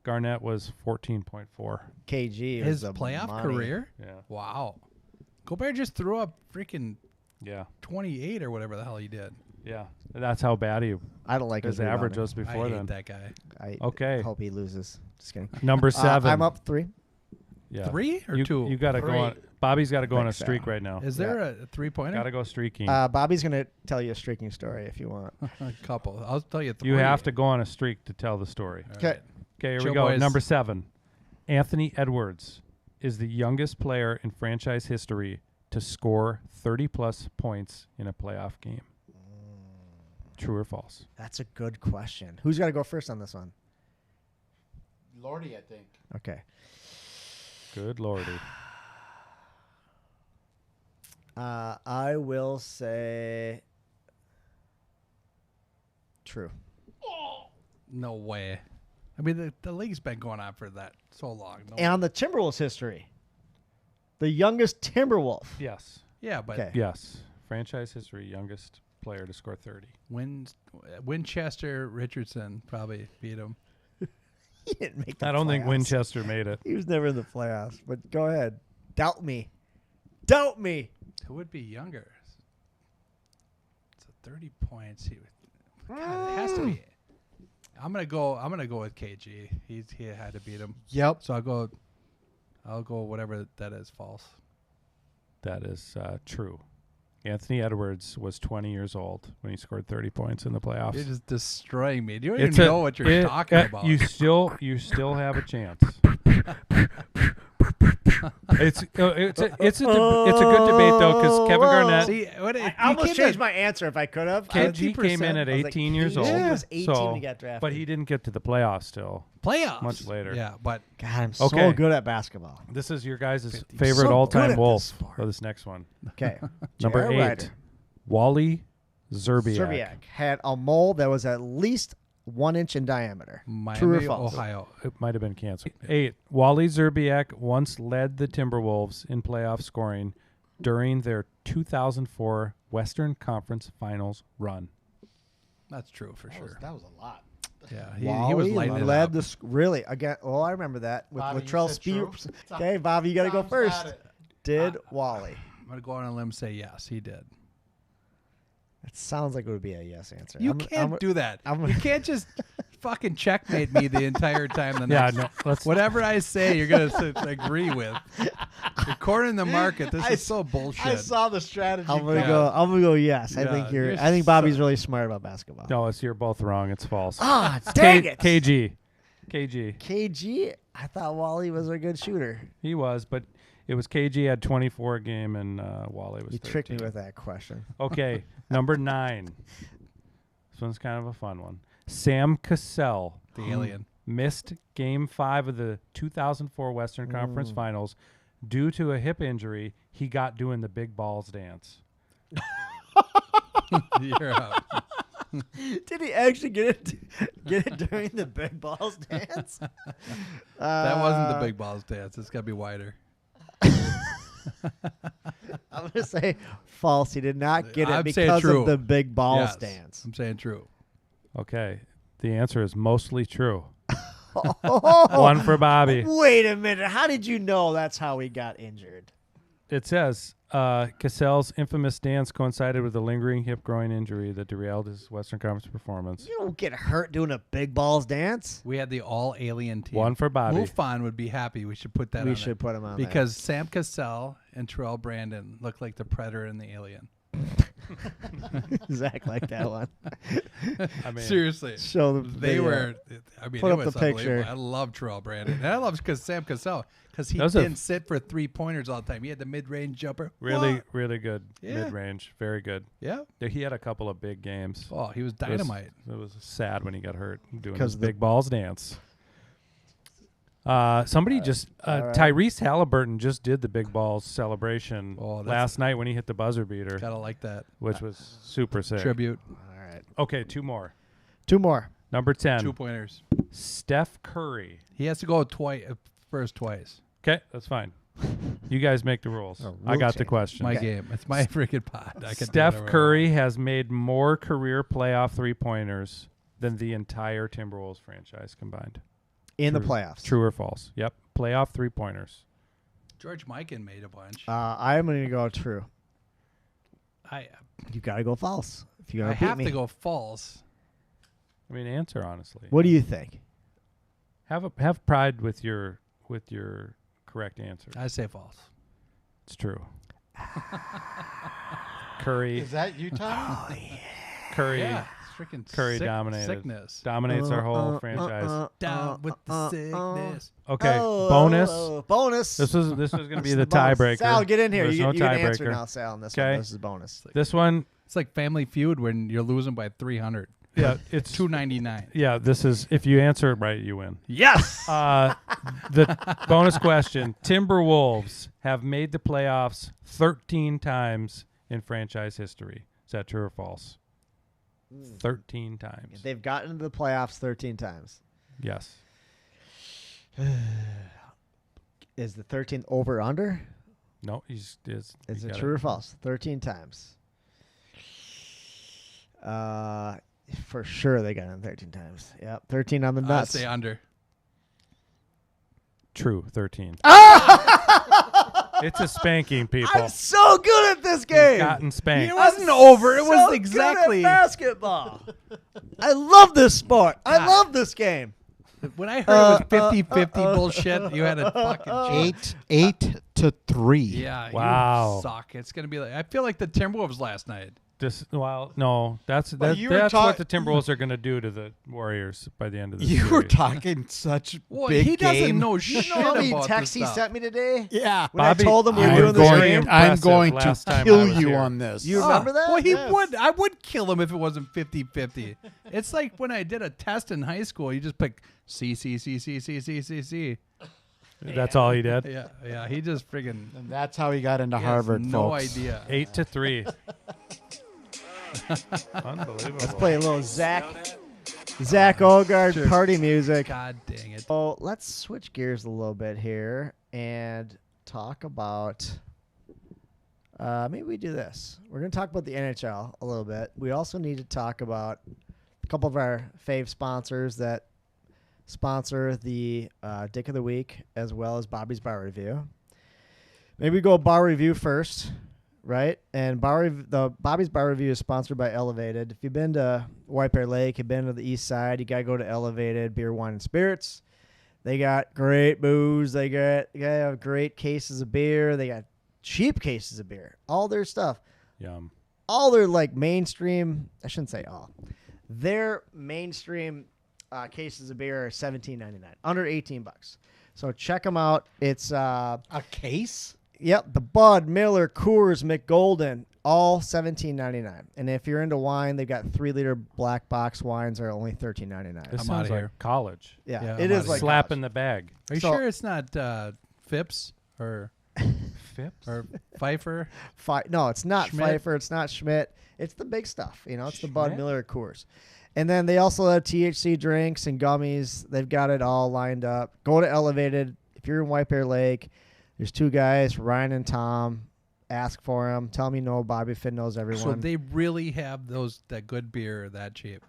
D: Garnett was 14.4.
C: KG
B: His
C: is the
B: playoff
C: money.
B: career?
D: Yeah.
B: Wow. Gobert just threw up freaking
D: Yeah.
B: 28 or whatever the hell he did.
D: Yeah. That's how bad
C: I don't like his
D: his average
C: rebounding.
D: was before
B: I hate
D: then.
B: that guy.
C: I
D: Okay.
C: hope he loses. Just kidding.
D: Number 7.
C: I'm up 3.
D: Yeah.
B: 3 or
D: you,
B: 2?
D: You got to go
E: Three.
D: on. Bobby's got to go on a
C: Thanks,
D: streak
C: Al.
D: right now.
B: Is there a 3-pointer?
D: Got to go streaking.
C: Bobby's going to tell you a streaking story if you want.
B: A couple. I'll tell you 3.
D: You have to go on a streak to tell the story.
B: All
C: Okay.
B: right.
D: Okay, here
B: Chill,
D: we go.
B: boys.
D: Number 7. Anthony Edwards is the youngest player in franchise history to score 30-plus points in a playoff game? True or false?
C: That's a good question. Who's got to go first on this one?
E: Lordy, I think.
C: Okay.
D: Good lordy.
C: I will say true.
B: No way. I mean, the league's been going on for that so long. No
C: And on the Timberwolves history, the youngest Timberwolf.
D: Yes.
B: yeah, but
C: Okay.
D: Yes. Franchise history, youngest player to score 30.
B: Winchester Richardson probably beat him.
C: He didn't make the
D: I don't think
C: playoffs.
D: Winchester made it.
C: He was never in the playoffs, but go ahead. Doubt me. Doubt me.
B: Who would be younger? So 30 points. God, it has to be. I'm gonna go with KG. He had to beat him.
E: Yep.
B: So I'll go whatever that is false.
D: That is true. Anthony Edwards was 20 years old when he scored 30 points in the playoffs.
B: You're just destroying me. You don't even know what you're talking about.
D: You still have a chance. It's a good debate though, because Kevin Garnett,
B: See,
C: I almost changed my answer if I could have.
D: KG came in at
C: I was like,
D: 18 years
C: KG
D: old.
C: was 18 when he got drafted.
D: But he didn't get to the playoffs till
B: playoffs
D: much later.
B: Yeah, but
C: God, I'm
D: Okay.
C: so good at basketball.
D: This is your guys'
B: 50.
D: favorite
C: So good
D: all-time
C: at
D: Wolf.
C: this sport.
D: For this next one,
C: Okay.
D: number
C: Jared
D: 8,
C: Ryder.
D: Wally Zerbiak.
C: Zerbiak had a mole that was at least 1 inch in diameter. True or
B: Miami,
C: false?
B: Ohio.
D: It might have been cancer. 8. Wally Zerbiak once led the Timberwolves in playoff scoring during their 2004 Western Conference Finals run.
B: That's true for sure.
E: That was a lot.
B: Yeah, he was lighting it
C: led
B: up.
C: the really again. Oh, I remember that with
E: Bobby, you
C: Latrell
E: said true?
C: Spears. Okay, Bobby, you got to go
E: Tom's
C: first.
E: got it.
C: Did Wally?
B: I'm gonna go on a limb and say yes, he did.
C: It sounds like it would be a yes answer.
B: You can't do that. You can't just fucking checkmate me the entire time. Whatever I say, you're gonna agree with. You're cornering the market. This is so bullshit.
E: I saw the strategy.
C: I'm gonna go. I'm gonna go yes. I
B: Yeah,
C: think
B: you're
C: I think Bobby's really smart about basketball.
D: No, you're both wrong. It's false.
C: Ah, dang it.
D: KG.
C: KG. I thought Wally was a good shooter.
D: He was, but it was KG had 24 a game and Wally was
C: You
D: 13.
C: tricked me with that question.
D: Okay, number 9. This one's kind of a fun one. Sam Cassell,
B: The alien.
D: missed Game 5 of the 2004 Western Conference Finals due to a hip injury he got doing the big balls dance.
B: You're out.
C: Did he actually get it during the big balls dance?
B: That wasn't the big balls dance. It's gotta be wider.
C: I'm gonna say false. He did not get it
B: I'm saying
C: because
B: true.
C: of the big balls
B: Yes,
C: dance.
B: I'm saying true.
D: Okay, the answer is mostly true.
C: Oh,
D: One for Bobby.
C: wait a minute. How did you know that's how he got injured?
D: It says Cassell's infamous dance coincided with a lingering hip groin injury that derailed his Western Conference performance.
C: You don't get hurt doing a big balls dance.
B: We had the all alien team.
D: One for Bobby.
B: Mufon would be happy. We should put that
C: We
B: on
C: should put him on
B: because Sam Cassell and Terrell Brandon look like the Predator and the Alien.
C: Zach like that one.
D: I mean,
B: Seriously.
C: Show them.
B: They were, I mean,
C: Put
B: it
C: up
B: was
C: the picture.
B: unbelievable. I love Terrell Brandon. And I love Sam Cassell because he
D: Those are-
B: didn't sit for 3-pointers all the time. He had the mid-range jumper.
D: really,
B: What?
D: really good
B: Yeah.
D: mid-range. Very good.
B: Yeah.
D: He had a couple of big games.
B: Oh, he was
D: It was-
B: dynamite.
D: It was sad when he got hurt doing
C: 'Cause
D: his
C: the-
D: big balls dance. Somebody just
C: all right.
D: Tyrese Halliburton just did the big balls celebration
B: Oh, that's-
D: last night when he hit the buzzer beater,
B: Gotta like that.
D: which was super sick.
B: Tribute.
C: All right.
D: Okay, 2 more.
C: 2 more.
D: Number 10,
B: 2-pointers.
D: Steph Curry.
B: He has to go first twice.
D: Okay, that's fine. You guys make the rules.
C: Oh,
D: I
C: rule
D: got the
C: change.
D: question.
B: My
C: Okay.
B: game. It's my freaking pod. I can do
D: Steph
B: whatever I
D: Curry has made more career playoff 3-pointers than the entire Timberwolves franchise combined.
C: In the
D: True.
C: playoffs.
D: True or false? Yep. Playoff 3-pointers.
B: want. George Mikan made a bunch.
C: I'm going to go true.
B: I
C: You got to go false. If you're going to beat
B: have
C: me.
B: to go false.
D: I mean, answer honestly.
C: What do you think?
D: Have pride with your correct answer.
B: I say false.
D: It's true. Curry.
E: Is that you, Tommy?
D: Curry.
B: Yeah. freaking
D: Curry dominated.
B: sickness.
D: Dominates our whole franchise.
B: Down with the sickness.
D: Okay, bonus.
C: Bonus.
D: This was going to be the
C: bonus.
D: tiebreaker.
C: Sal, get in here.
D: There's
C: You
D: no
C: can answer
D: tiebreaker.
C: now, Sal, on this
D: Okay.
C: one. This is bonus.
D: This one,
B: It's like Family Feud when you're losing by 300.
D: yeah, it's
B: $2.99.
D: yeah. This is if you answer it right, you win.
B: Yes.
D: The bonus question: Timberwolves have made the playoffs 13 times in franchise history. Is that true or false? 13 times.
C: They've gotten to the playoffs 13 times.
D: Yes.
C: Is the 13th over under?
D: No.
C: Is it true or false? 13 times. For sure they got in 13 times. Yep, 13 on the
B: I'd
C: nuts.
B: say under.
D: True. 13. It's a spanking, people.
C: I'm so good at this
D: He's
C: game.
D: gotten spanked.
B: It wasn't over. It
C: So
B: was
C: good
B: exactly.
C: at basketball. I love this sport. I love this game.
B: When I heard it was 50-50 bullshit, you had to fucking
E: 8-3.
B: Yeah.
D: Wow.
B: You suck. It's gonna be like I feel like the Timberwolves last night.
D: No, that's
E: Well, you were
D: that's
E: talk-
D: what the Timberwolves are going to do to the Warriors by the end of the
E: You
D: series.
E: were talking such
B: Well,
E: big
B: he doesn't
E: game.
B: know
C: You
B: shit
C: know how many
B: about
C: texts he
B: this stuff.
C: sent me today?
E: Yeah.
C: When
D: Bobby,
C: I told him we were
D: I'm
C: doing this
D: going-
C: game?
E: I'm
D: impressive
E: going
D: last
E: to
D: time I
E: kill
D: was
E: you
D: here.
E: on this.
C: You remember that?
B: Well,
C: Yes.
B: I would kill him if it wasn't 50-50. It's like when I did a test in high school. You just pick C, C, C, C, C, C, C, C.
D: That's all he did.
B: Yeah. He just friggin'
E: And that's how he got into
B: he has
E: Harvard,
B: no
E: folks.
B: idea.
D: 8-3. Unbelievable.
C: Let's play a little Zach Ogaard
B: Sure.
C: party music.
B: God dang it.
C: Oh, let's switch gears a little bit here and talk about. Maybe we do this. We're going to talk about the NHL a little bit. We also need to talk about a couple of our fave sponsors that sponsor the Dick of the Week as well as Bobby's Bar Review. Maybe we go bar review first, right? And Bobby's Bar Review is sponsored by Elevated. If you've been to White Bear Lake, you've been to the east side, you got to go to Elevated Beer, Wine, and Spirits. They got great booze. They have great cases of beer. They got cheap cases of beer. All their stuff.
D: Yum.
C: All their like mainstream, I shouldn't say all. Their mainstream cases of beer are $17.99, under $18. So check them out. It's
E: A case?
C: Yep, the Bud, Miller, Coors, McGolden, all $17.99. And if you're into wine, they've got 3-liter black box wines are only $13.99.
D: This
B: I'm
D: sounds
B: outta
D: like
B: here.
D: college.
C: Yeah,
B: Yeah,
C: it
B: I'm
C: is
B: outta
C: like
D: Slap
C: college.
D: in the bag.
B: Are you
C: So-
B: sure it's not Phipps or Pfeiffer?
C: No, it's not
B: Schmidt?
C: Pfeiffer. It's not Schmidt. It's the big stuff. It's the Bud,
D: Schmidt?
C: Miller, Coors. And then they also have THC drinks and gummies. They've got it all lined up. Go to Elevated. If you're in White Bear Lake, there's two guys, Ryan and Tom. Ask for them. Tell them you know Bobby Finn knows everyone.
B: So they really have that good beer that cheap.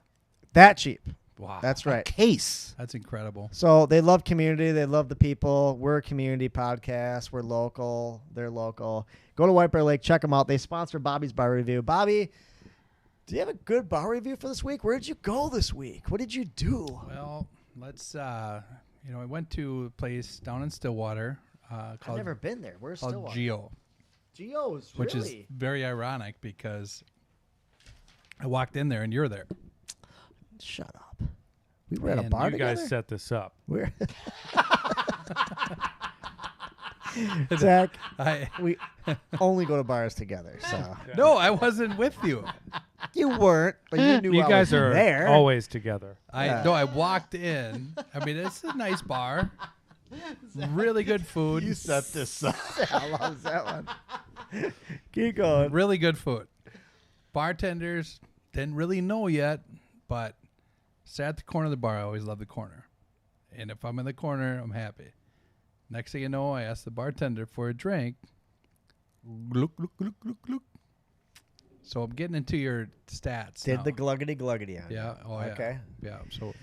C: that cheap.
B: Wow.
C: That's right.
E: Case.
B: That's incredible.
C: So they love community. They love the people. We're a community podcast. We're local. They're local. Go to White Bear Lake. Check them out. They sponsor Bobby's Bar Review. Bobby, do you have a good bar review for this week? Where did you go this week? What did you do?
B: Well, let's I went to a place down in Stillwater
C: I've
B: called
C: never been there. Where's
B: called
C: Stillwater?
B: Geo,
C: Geo's,
B: which is
C: really?
B: very ironic because I walked in there and you're there.
C: Shut up. We were at a
B: And
C: bar
D: You
C: together?
D: guys set this up.
C: We're Zach, we only go to bars together, so.
B: No, I wasn't with you.
C: You weren't, but you knew
D: You
C: I
D: guys
C: was
D: are
C: there.
D: always together.
B: I walked in. I mean, it's a nice bar. Really good food.
E: You set this up.
C: How long is that one? Keep going.
B: Really good food. Bartenders didn't really know yet, but sat at the corner of the bar. I always love the corner. And if I'm in the corner, I'm happy. Next thing you know, I asked the bartender for a drink. Glook, glook, glook, glook, glook. So I'm getting into your stats.
C: Did
B: now.
C: the gluggity on you.
B: Yeah. Oh,
C: Okay.
B: Yeah. So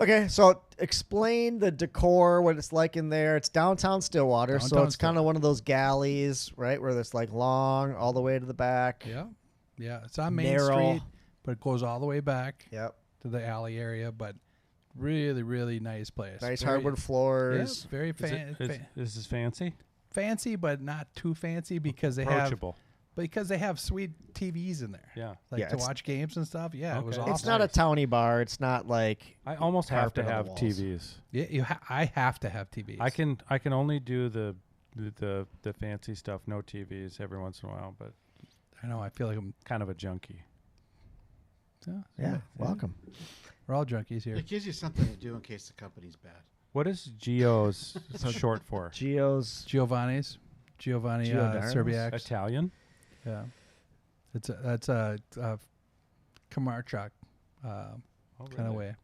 C: Okay, so explain the decor, what it's like in there. It's downtown Stillwater, so
B: Downtown
C: it's kind of one of those galleys, right, where it's like long all the way to the back.
B: yeah. Yeah. It's on Main
C: Narrow.
B: Street, but it goes all the way back
C: Yep.
B: to the alley area. But really, really nice place.
C: Nice
B: Very-
C: hardwood floors.
B: Yeah, very
D: This is fancy.
B: fancy, but not too fancy because they have.
D: Approachable.
B: because they have sweet TVs in there.
D: Yeah.
B: Like
C: Yeah,
B: to
C: it's-
B: watch games and stuff. Yeah, it was
D: Okay.
B: awesome.
C: It's not a towny bar. It's not like
D: I almost have to
C: Carpet on
D: have
C: the walls.
D: TVs.
B: Yeah, I have to have TVs.
D: I can only do the fancy stuff, no TVs every once in a while, but
B: I know. I feel like I'm.
D: kind of a junkie.
C: yeah. Welcome.
B: We're all junkies here.
E: It gives you something to do in case the company's bad.
D: What is Geo's short for?
B: Giovanni
C: Giordano's?
B: Serbiacs.
D: Italian?
B: Yeah, that's a Kamarchuk kind of way.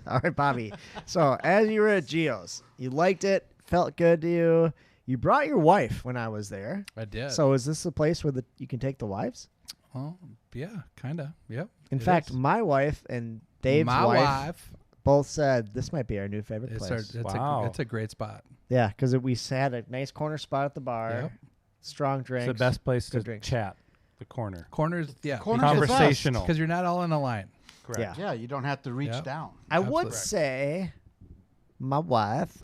C: All right, Bobby. So as you were at Geo's, you liked it, felt good to you. You brought your wife when I was there.
B: I did.
C: So is this the place where you can take the wives?
B: well, yeah, kind of. Yep.
C: In
B: it
C: fact,
B: is.
C: my wife and Dave's
B: my
C: wife both said this might be our new favorite
B: It's
C: place.
D: Wow.
B: it's a great spot.
C: Yeah, because we had a nice corner spot at the bar.
B: Yep.
C: Strong drinks.
D: It's the best place to
C: good drinks.
D: chat. The corner.
B: Corners, yeah,
E: Corners is
D: Conversational.
B: because you're not all in a line.
D: Correct.
C: Yeah.
E: Yeah, you don't have to reach
B: Yep.
E: down.
C: I would
B: Absolutely.
C: say my wife.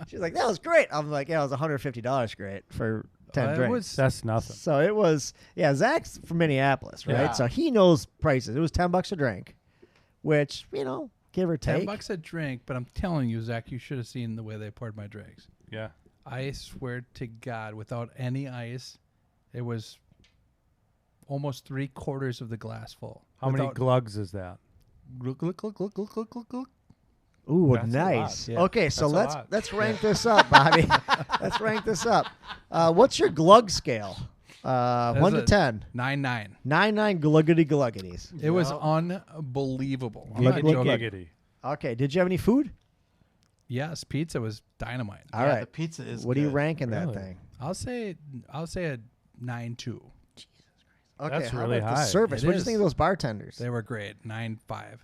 C: She's like, that was great. I'm like, yeah, it was $150 great for 10
B: It
C: drinks.
B: was-
D: That's nothing.
C: So it was, yeah, Zach's from Minneapolis, right?
E: Yeah.
C: So he knows prices. It was $10 a drink, which, give or take.
B: $10 a drink, but I'm telling you, Zach, you should have seen the way they poured my drinks.
D: Yeah.
B: I swear to God, without any ice, it was almost 3/4 of the glass full.
D: How many
B: Without-
D: glugs is that?
B: Glug, glug, glug, glug, glug, glug, glug, glug.
C: Ooh,
D: That's a lot.
C: nice.
B: Yeah.
C: Okay, so
D: That's a lot.
C: let's rank this up, Bobby. Let's rank this up. What's your glug scale? 1 to 10.
B: 9-9.
C: 9 gluggity gluggities.
B: It was unbelievable. I'm
C: Glug,
B: not
C: glug,
B: joking.
C: glug.
D: Giggity.
C: Okay, did you have any food?
B: Yes, pizza was dynamite.
C: All
E: Yeah,
C: right.
E: the pizza is
C: What are you
E: good.
C: ranking that
D: Really?
C: thing?
B: I'll say a 9-2.
C: Okay,
D: That's
C: how
D: really
C: about the
D: high.
C: service?
B: It
C: What do you
B: is.
C: think of those bartenders?
B: They were great. 9-5.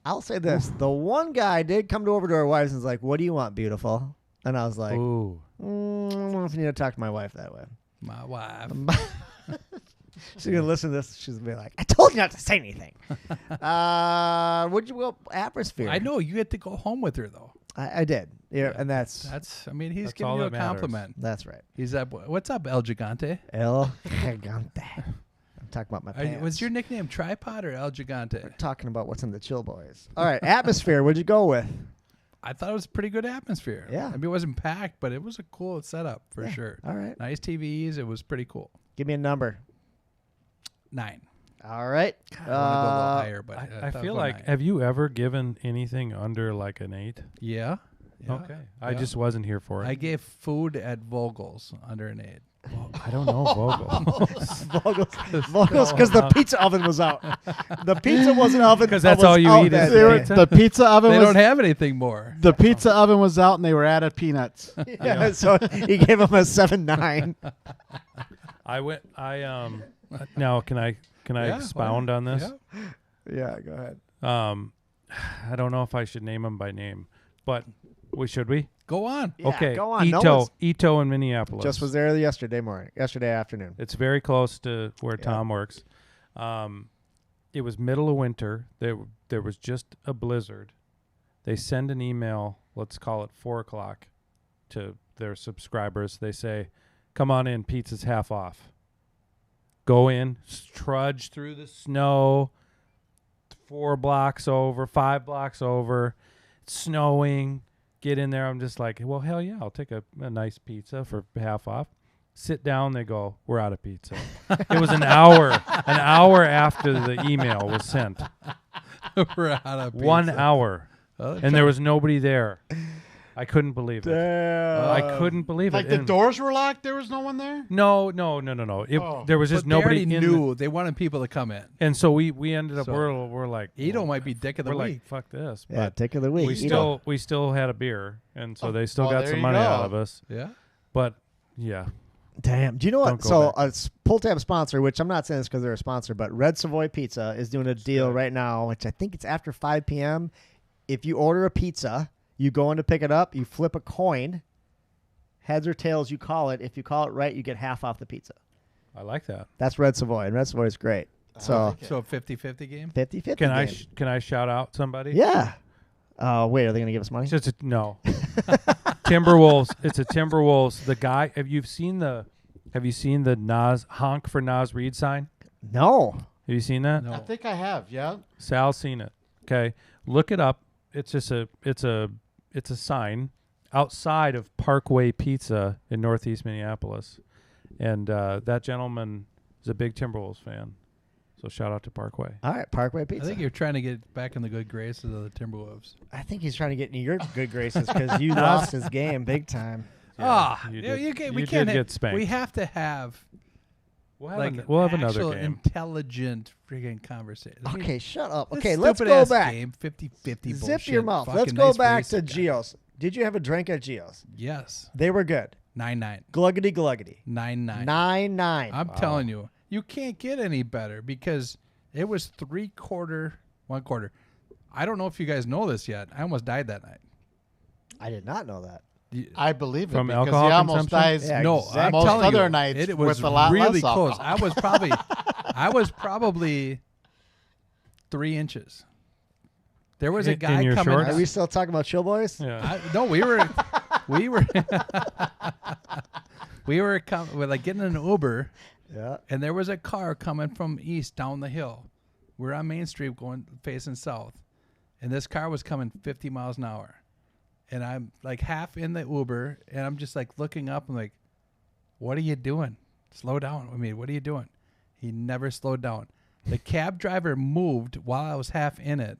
C: I'll say this: the one guy did come over to our wives and was like, "What do you want, beautiful?" And I was like,
D: Ooh.
C: I don't know if you need to talk to my wife that way.
B: My wife.
C: She's gonna listen to this. She's gonna be like, "I told you not to say anything." Would you go atmosphere?
B: I know you get to go home with her though.
C: I did. Yeah, and that's
B: I mean, he's
D: That's
B: giving
D: all
B: you a
D: that matters.
B: compliment.
C: that's right.
B: He's up. What's up, El Gigante?
C: El Gigante. I'm talking about my pants.
B: Was your nickname Tripod or El Gigante?
C: talking about what's in the chill boys? All right, atmosphere. What'd you go with?
B: I thought it was a pretty good atmosphere.
C: Yeah.
B: I mean, it wasn't packed, but it was a cool setup for
C: Yeah.
B: sure.
C: All right,
B: Nice TVs. It was pretty cool.
C: give me a number.
B: 9.
C: All right.
B: I want to go a little higher, but
D: I
B: thought
D: feel
B: I'd go
D: like,
B: 9.
D: have you ever given anything under like an 8?
B: Yeah. Yeah.
D: Okay. I
B: Yeah.
D: just wasn't here for it.
B: I gave food at Vogel's under an 8.
D: I don't know Vogel.
C: Vogels, because the pizza oven was out. The pizza wasn't oven
D: 'Cause that's
C: was
D: all you
C: out
D: eat
C: that
D: is
C: day.
D: pizza?
E: The pizza oven
B: They
E: was
B: don't have anything more.
E: the pizza oven was out, and they were out of peanuts.
C: Yeah, so he gave him a 7-9.
D: Now can I
B: Yeah,
D: expound on this?
B: Yeah.
C: Yeah, go ahead.
D: I don't know if I should name them by name, but should we?
B: Go on.
C: Yeah,
D: Okay.
C: go on. No
D: Ito,
C: one's-
D: Ito in Minneapolis.
C: Just was there yesterday afternoon.
D: It's very close to where
C: Yeah.
D: Tom works. It was middle of winter. There was just a blizzard. They send an email, let's call it 4:00, to their subscribers. They say, come on in, pizza's half off. Go in, trudge through the snow, 4 blocks over, 5 blocks over, it's snowing. Get in there. I'm just like, well, hell yeah, I'll take a nice pizza for half off. Sit down. They go, we're out of pizza. It was an hour after the email was sent.
B: We're out of
D: 1
B: pizza.
D: hour.
B: Oh,
D: And there was nobody there. I couldn't believe it.
C: Damn.
D: I couldn't believe
E: Like
D: it.
E: the
D: And-
E: doors were locked. There was no one there.
D: No. There was
B: But
D: just
B: they
D: nobody
B: already
D: in.
B: knew. They wanted people to come in.
D: And so we ended up.
B: So-
D: we're like.
B: Ito
D: well,
B: might be dick of the
D: we're
B: week.
D: like, fuck this.
C: Yeah,
D: But
C: tick of the week.
D: we still had a beer, and so they still
E: well,
D: got
E: there
D: some
E: you
D: money
E: go.
D: out of us.
B: Yeah.
D: But yeah,
C: Damn. Do you know
D: Don't
C: what?
D: go
C: So
D: back.
C: a pull tab sponsor, which I'm not saying this because they're a sponsor, but Red Savoy Pizza is doing a deal right now, which I think it's after 5 p.m. If you order a pizza, you go in to pick it up, you flip a coin, heads or tails, you call it. If you call it right, you get half off the pizza.
D: I like that.
C: That's Red Savoy, and Red Savoy is great. So
B: So 50-50 game.
C: 50-50
D: Can I
C: game.
D: can I shout out somebody?
C: Yeah. Wait, are they going to give us money?
D: It's no. Timberwolves. It's a Timberwolves. The guy. Have you seen the? Have you seen the Nas honk for Nas Reed sign?
C: No.
D: Have you seen that?
B: No.
E: I think I have. Yeah.
D: Sal's seen it. Okay, look it up. It's just it's a sign outside of Parkway Pizza in Northeast Minneapolis, and that gentleman is a big Timberwolves fan. So shout out to Parkway.
C: All right, Parkway
B: I
C: Pizza.
B: think you're trying to get back in the good graces of the Timberwolves.
C: I think he's trying to get into your good graces because you lost his game big time.
D: you did-
B: we
D: you
B: can't
D: did get spanked.
B: We have to have
D: We'll have,
B: like
D: we'll have
B: actual
D: another game.
B: intelligent freaking conversation. I mean,
C: Okay, shut up.
B: this
C: Okay, let's go
B: stupid-ass
C: back.
B: Game, 50-50
C: Zip
B: bullshit,
C: your mouth. Let's
B: fucking
C: go
B: nice
C: back
B: race
C: to
B: guy.
C: Geo's. Did you have a drink at Geo's?
B: Yes,
C: They were good.
B: 9-9,
C: Gluggity gluggity.
B: 9-9.
C: 9-9.
B: I'm telling you, you can't get any better because it was 1 quarter. I don't know if you guys know this yet. I almost died that night.
C: I did not know that.
E: I believe it
D: From
E: because
D: alcohol
E: he almost
D: consumption?
E: dies.
C: Yeah,
B: No,
C: exactly.
B: I'm
E: Most
B: telling
E: other
B: you,
E: nights
B: it was
E: with a lot
B: really
E: less
B: close.
E: alcohol.
B: I was probably 3 inches. There was a
D: In
B: guy
D: your
B: coming.
D: shorts?
C: Are we still talking about Chill Boys?
D: Yeah.
B: No, we were like getting an Uber,
C: Yeah.
B: and there was a car coming from east down the hill. We're on Main Street going facing south, and this car was coming 50 miles an hour, and I'm like half in the Uber, and I'm just like looking up. I'm like, "What are you doing? Slow down!" I mean, what are you doing? He never slowed down. The cab driver moved while I was half in it.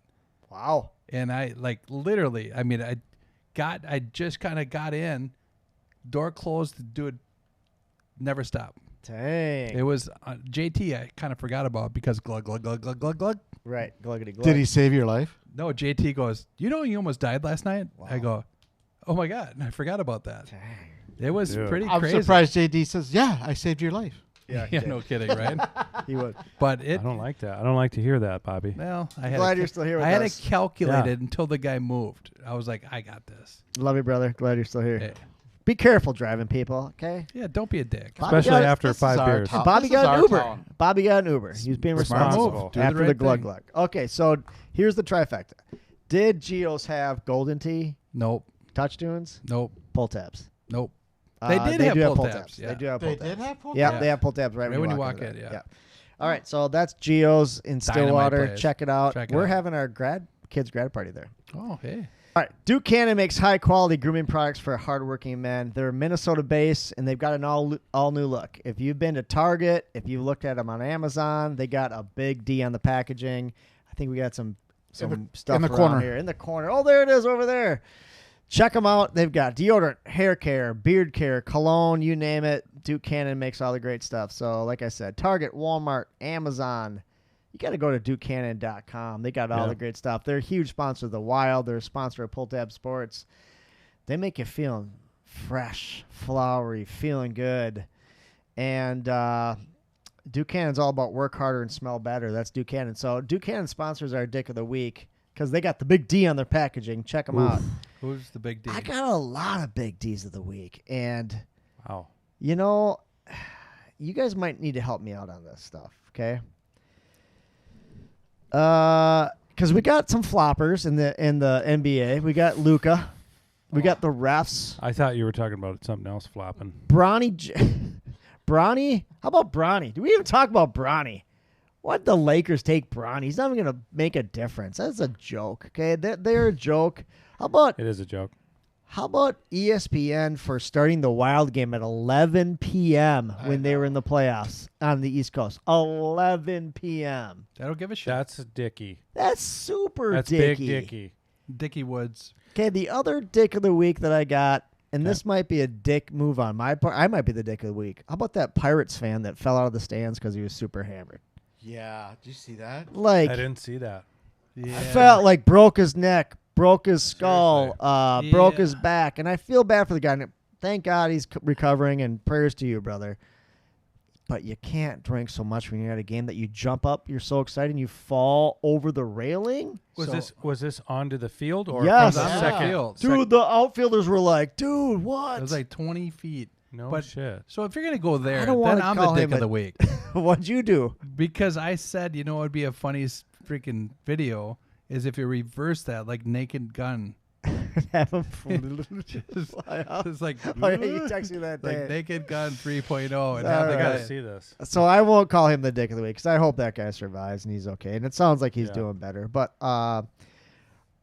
C: Wow.
B: And I like literally, I mean, I just kind of got in, door closed, the dude never stopped.
C: Dang.
B: It was JT. I kind of forgot about because glug, glug, glug, glug, glug, glug.
C: Right. Gluggity glug.
E: Did he save your life?
B: No, JT goes, you know, you almost died last night.
C: Wow.
B: I go, oh my God. I forgot about that.
C: Dang.
B: It was
D: Dude.
B: pretty
E: I'm
B: crazy.
E: surprised JD says, "Yeah, I saved your life."
C: Yeah.
B: Yeah, no kidding, right?
C: He would.
B: But
D: I
B: it,
D: don't like that. I don't like to hear that, Bobby.
B: well, I had
C: Glad
B: to,
C: you're still here with
B: I had
C: us.
B: to calculate
D: Yeah.
B: it until the guy moved. I was like, I got this.
C: Love you, brother. Glad you're still here.
B: Hey,
C: Be careful driving, people. Okay.
B: yeah, don't be a dick.
C: Bobby
D: Especially
C: got-
D: after
E: this is
D: 5
E: our
D: beers.
E: top-
C: Bobby
E: This is
C: got an
E: our
C: Uber.
E: town.
C: Bobby got an Uber. He was being
D: Smart
C: responsible
D: move.
B: Do the
C: after
B: right
C: the glug
B: thing.
C: glug. Okay, so here's the trifecta. Did Geo's have golden tea,
B: Nope,
C: touch tunes,
B: nope,
C: pull tabs?
B: nope. They did have
C: do
B: pull tabs, yeah.
C: They do have pull
E: They
C: tabs.
E: did have pull
C: Yeah,
B: tabs?
C: they have pull tabs right,
B: Right when you
C: walk
B: walk
C: in.
B: in,
C: there.
B: yeah.
C: All right, so that's Geo's in
B: Dynamite
C: Stillwater.
B: place.
C: Check it out.
B: Check it
C: We're
B: out.
C: having our kids grad party there.
B: Oh, hey.
C: All right, Duke Cannon makes high quality grooming products for hardworking men. They're Minnesota based and they've got an all new look. If you've been to Target, if you looked at them on Amazon, they got a big D on the packaging. I think we got some stuff
E: in the
C: around
E: corner.
C: here in the corner. Oh, there it is over there. Check them out. They've got deodorant, hair care, beard care, cologne, you name it. Duke Cannon makes all the great stuff. So, like I said, Target, Walmart, Amazon. You got to go to DukeCannon.com. They got all
D: Yeah.
C: the great stuff. They're a huge sponsor of the Wild. They're a sponsor of Pull Tab Sports. They make you feel fresh, flowery, feeling good. And Duke Cannon's all about work harder and smell better. That's Duke Cannon. So Duke Cannon sponsors our Dick of the Week because they got the big D on their packaging. Check them out.
B: Who's the big D?
C: I got a lot of big D's of the week. And,
D: Wow.
C: you know, you guys might need to help me out on this stuff, okay? Because we got some floppers in the NBA. We got Luka. We got the refs.
D: I thought you were talking about something else flopping.
C: Bronny? How about Bronny? Do we even talk about Bronny? Why'd the Lakers take Bronny? He's not even going to make a difference. That's a joke, okay? They're a joke. How about
D: It is a joke.
C: ESPN for starting the Wild game at 11 p.m. when they were in the playoffs on the East Coast? 11 p.m.
B: I don't give a shit.
D: That's Dickie.
C: That's super
D: That's
C: dicky.
D: Big Dickie.
B: Dickie Woods.
C: Okay, the other dick of the week that I got, and this might be a dick move on my part. I might be the dick of the week. How about that Pirates fan that fell out of the stands because he was super hammered?
E: Yeah. Did you see that?
C: Like,
D: I didn't see that.
B: Yeah.
C: I felt like broke his neck, broke his skull,
B: Seriously.
C: broke
B: Yeah.
C: his back, and I feel bad for the guy. And thank God he's recovering, and prayers to you, brother. But you can't drink so much when you're at a game that you jump up, you're so excited, and you fall over the railing.
D: Was this onto the field or
C: Yes.
D: from the
B: On the
D: second?
B: field.
C: Dude, the outfielders were like, dude, what?
B: It was like 20 feet.
D: No
B: But-
D: shit.
B: So if you're going to go there,
C: I don't
B: then
C: wanna
B: I'm the
C: call
B: dick
C: him
B: of
C: a-
B: the week.
C: What'd you do?
B: Because I said, it would be a funny freaking video is if you reverse that like Naked Gun
C: Have him fly out.
B: It's like,
C: Oh, yeah, you texted me that day.
B: like Naked Gun 3.0. And
C: All
B: have the
D: I
C: right.
D: gotta
B: guy.
D: see this.
C: So I won't call him the dick of the week because I hope that guy survives and he's okay. And it sounds like he's
D: Yeah.
C: doing better. But, how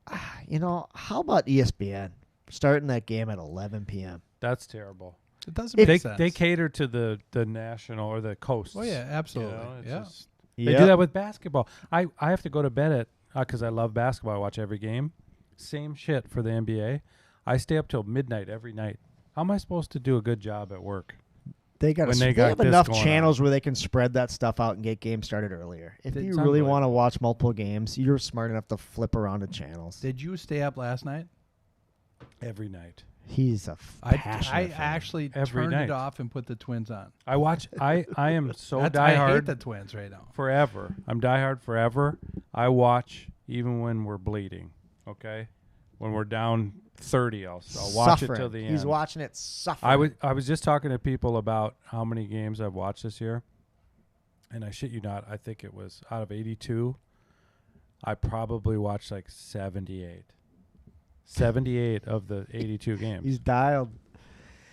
C: about ESPN starting that game at 11 p.m.?
D: That's terrible.
B: It doesn't
C: If-
B: make
D: They
B: sense.
D: they cater to the national or the coast.
B: Oh, yeah, absolutely.
D: It's
B: yeah.
D: just- They do
C: Yep.
D: that with basketball. I have to go to bed at because I love basketball. I watch every game. Same shit for the NBA. I stay up till midnight every night. How am I supposed to do a good job at work?
C: They got
D: when
C: they
D: they got
C: have
D: this
C: enough
D: going on.
C: channels where they can spread that stuff out and get games started earlier. If
B: It's
C: you really
B: unbelievable.
C: want to watch multiple games, you're smart enough to flip around the channels.
B: Did you stay up last night?
D: Every night.
C: He's a
B: I
C: passionate fan.
B: actually
D: Every
B: turned
D: night.
B: it off and put the Twins on.
D: I watch. I am so
B: I hate
D: diehard
B: the Twins right now.
D: forever. I'm diehard forever. I watch even when we're bleeding. Okay, when we're down 30, I'll watch
C: Suffering.
D: it till the end.
C: He's watching it suffering.
D: I was just talking to people about how many games I've watched this year, and I shit you not, I think it was out of 82, I probably watched like 78. 78 of the 82 games,
C: He's dialed.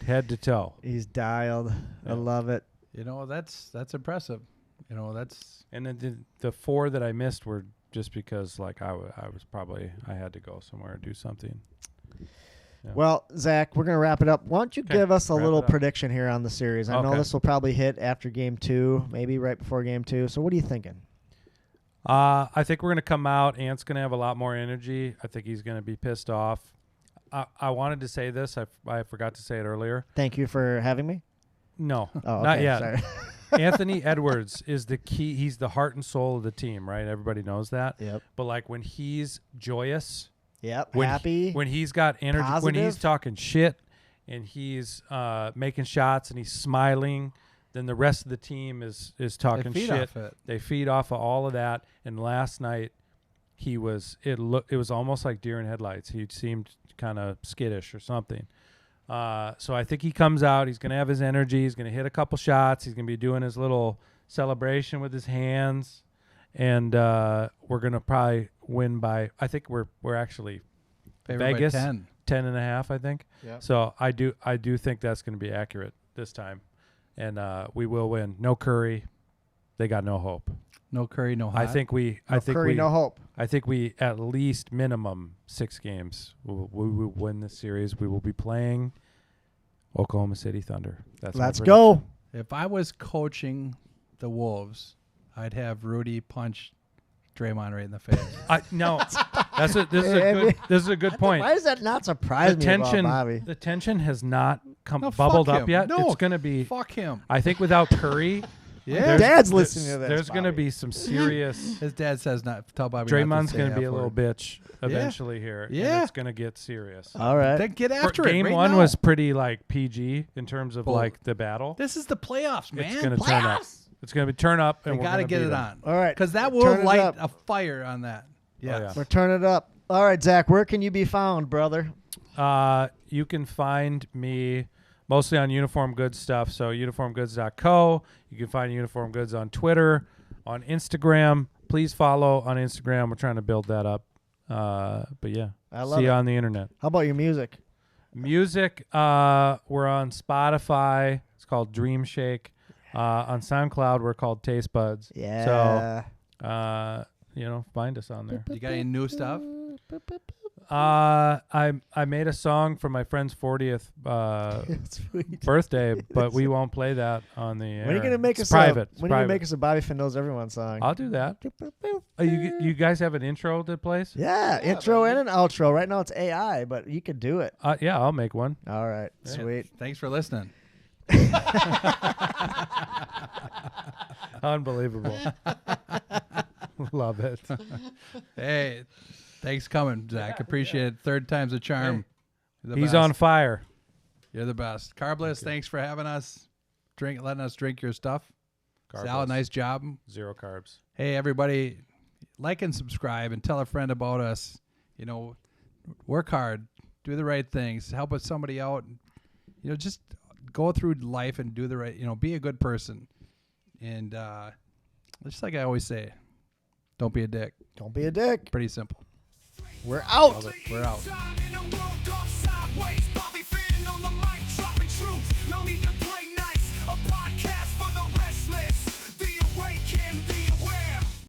D: head to toe.
C: He's dialed. I
D: Yeah.
C: love it.
B: That's impressive. That's
D: And then the 4 that I missed were just because like I had to go somewhere and do something. Yeah.
C: Well, Zach, we're going to wrap it up. Why don't you
D: 'Kay,
C: give us a
D: wrap
C: little
D: it up.
C: prediction here on the series? I know
D: Okay.
C: this will probably hit after game 2, maybe right before game 2. So what are you thinking?
D: I think we're going to come out. Ant's going to have a lot more energy. I think he's going to be pissed off. I wanted to say this. I forgot to say it earlier.
C: Thank you for having me.
D: No,
C: Oh,
D: not
C: okay,
D: yet.
C: Sorry.
D: Anthony Edwards is the key. He's the heart and soul of the team, right? Everybody knows that.
C: Yep.
D: But like when he's joyous,
C: Yep.
D: when
C: Happy.
D: when he's got energy, when he's
C: positive.
D: talking shit and he's making shots and he's smiling, then the rest of the team is talking
B: feed
D: shit.
B: off it.
D: They feed off of all of that. And last night, it was almost like deer in headlights. He seemed kind of skittish or something. So I think he comes out. He's going to have his energy. He's going to hit a couple shots. He's going to be doing his little celebration with his hands, and we're going to probably win by. I think we're actually
B: favored by
D: Vegas
B: 10.
D: 10.5. I think.
C: Yep.
D: So I do think that's going to be accurate this time, and we will win. No Curry. They got no hope.
B: No Curry, no hot.
D: I think we.
C: No
D: I think
C: Curry,
D: we.
C: no hope.
D: I think we at least minimum 6 games. We will win this series. We will be playing Oklahoma City Thunder. That's my
C: Let's
D: prediction.
C: go.
B: If I was coaching the Wolves, I'd have Rudy punch Draymond right in the face.
D: This is a good point.
C: Why does that not surprise
D: The
C: me about
D: tension,
C: Bobby?
D: the tension has not
B: No,
D: bubbled
B: fuck
D: up
B: him.
D: yet.
B: No,
D: It's going to be.
B: Fuck him.
D: I think without Curry,
B: Yeah.
C: Dad's listening to this.
D: there's going to
C: Bobby.
D: be some serious.
B: His dad says not. Tell Bobby.
D: Draymond's
B: going to
D: be a little bitch eventually here. and
B: Yeah.
D: it's going to get serious.
C: All right.
B: Then get after it.
D: Game
B: right
D: 1
B: now.
D: was pretty like PG in terms of
B: Bull.
D: like the battle.
B: This is the playoffs, man.
D: It's going to turn up. It's going to be turn up, and
B: We
D: we're
B: got to
D: gonna
B: get
D: beat
B: it
D: 'em.
B: on.
C: All right.
B: Because that
C: Turn
B: will
C: it
B: light
C: up.
B: a fire on that. Yes.
D: yeah.
C: We're turning it up. All right, Zach, where can you be found, brother?
D: You can find me mostly on Uniform Goods stuff. So uniformgoods.co. You can find Uniform Goods on Twitter, on Instagram. Please follow on Instagram. We're trying to build that up. But yeah,
C: I love
D: see you
C: it.
D: on the internet.
C: How about your music?
D: Music, we're on Spotify. It's called Dream Shake. On SoundCloud, we're called Taste Buds.
C: Yeah.
D: So, find us on there.
B: You got any new stuff?
D: I made a song for my friend's 40th
C: Sweet.
D: birthday, but we won't play that on the air.
C: When are you gonna make
D: It's
C: us
D: private?
C: when are you gonna make us a Bobby Finn Knows Everyone song?
D: I'll do that. Oh, you guys have an intro to place?
C: Yeah, intro and an outro. Right now it's AI, but you could do it.
D: Yeah, I'll make one.
C: All right,
D: Yeah.
C: sweet.
B: Thanks for listening.
D: Unbelievable. Love it.
B: Hey, thanks coming, Zach. Appreciate it. Third time's a charm. You're the
D: He's
B: best.
D: on fire.
B: You're the best. Carbliss, thanks for having us. Letting us drink your stuff. Sal,
D: Carbless.
B: nice job.
D: 0 carbs.
B: Hey, everybody, like and subscribe and tell a friend about us. Work hard, do the right things, help with somebody out. Just go through life and do the right. Be a good person. And just like I always say, don't be a dick.
C: Don't be a dick.
B: Pretty simple.
E: We're out.
B: We're out.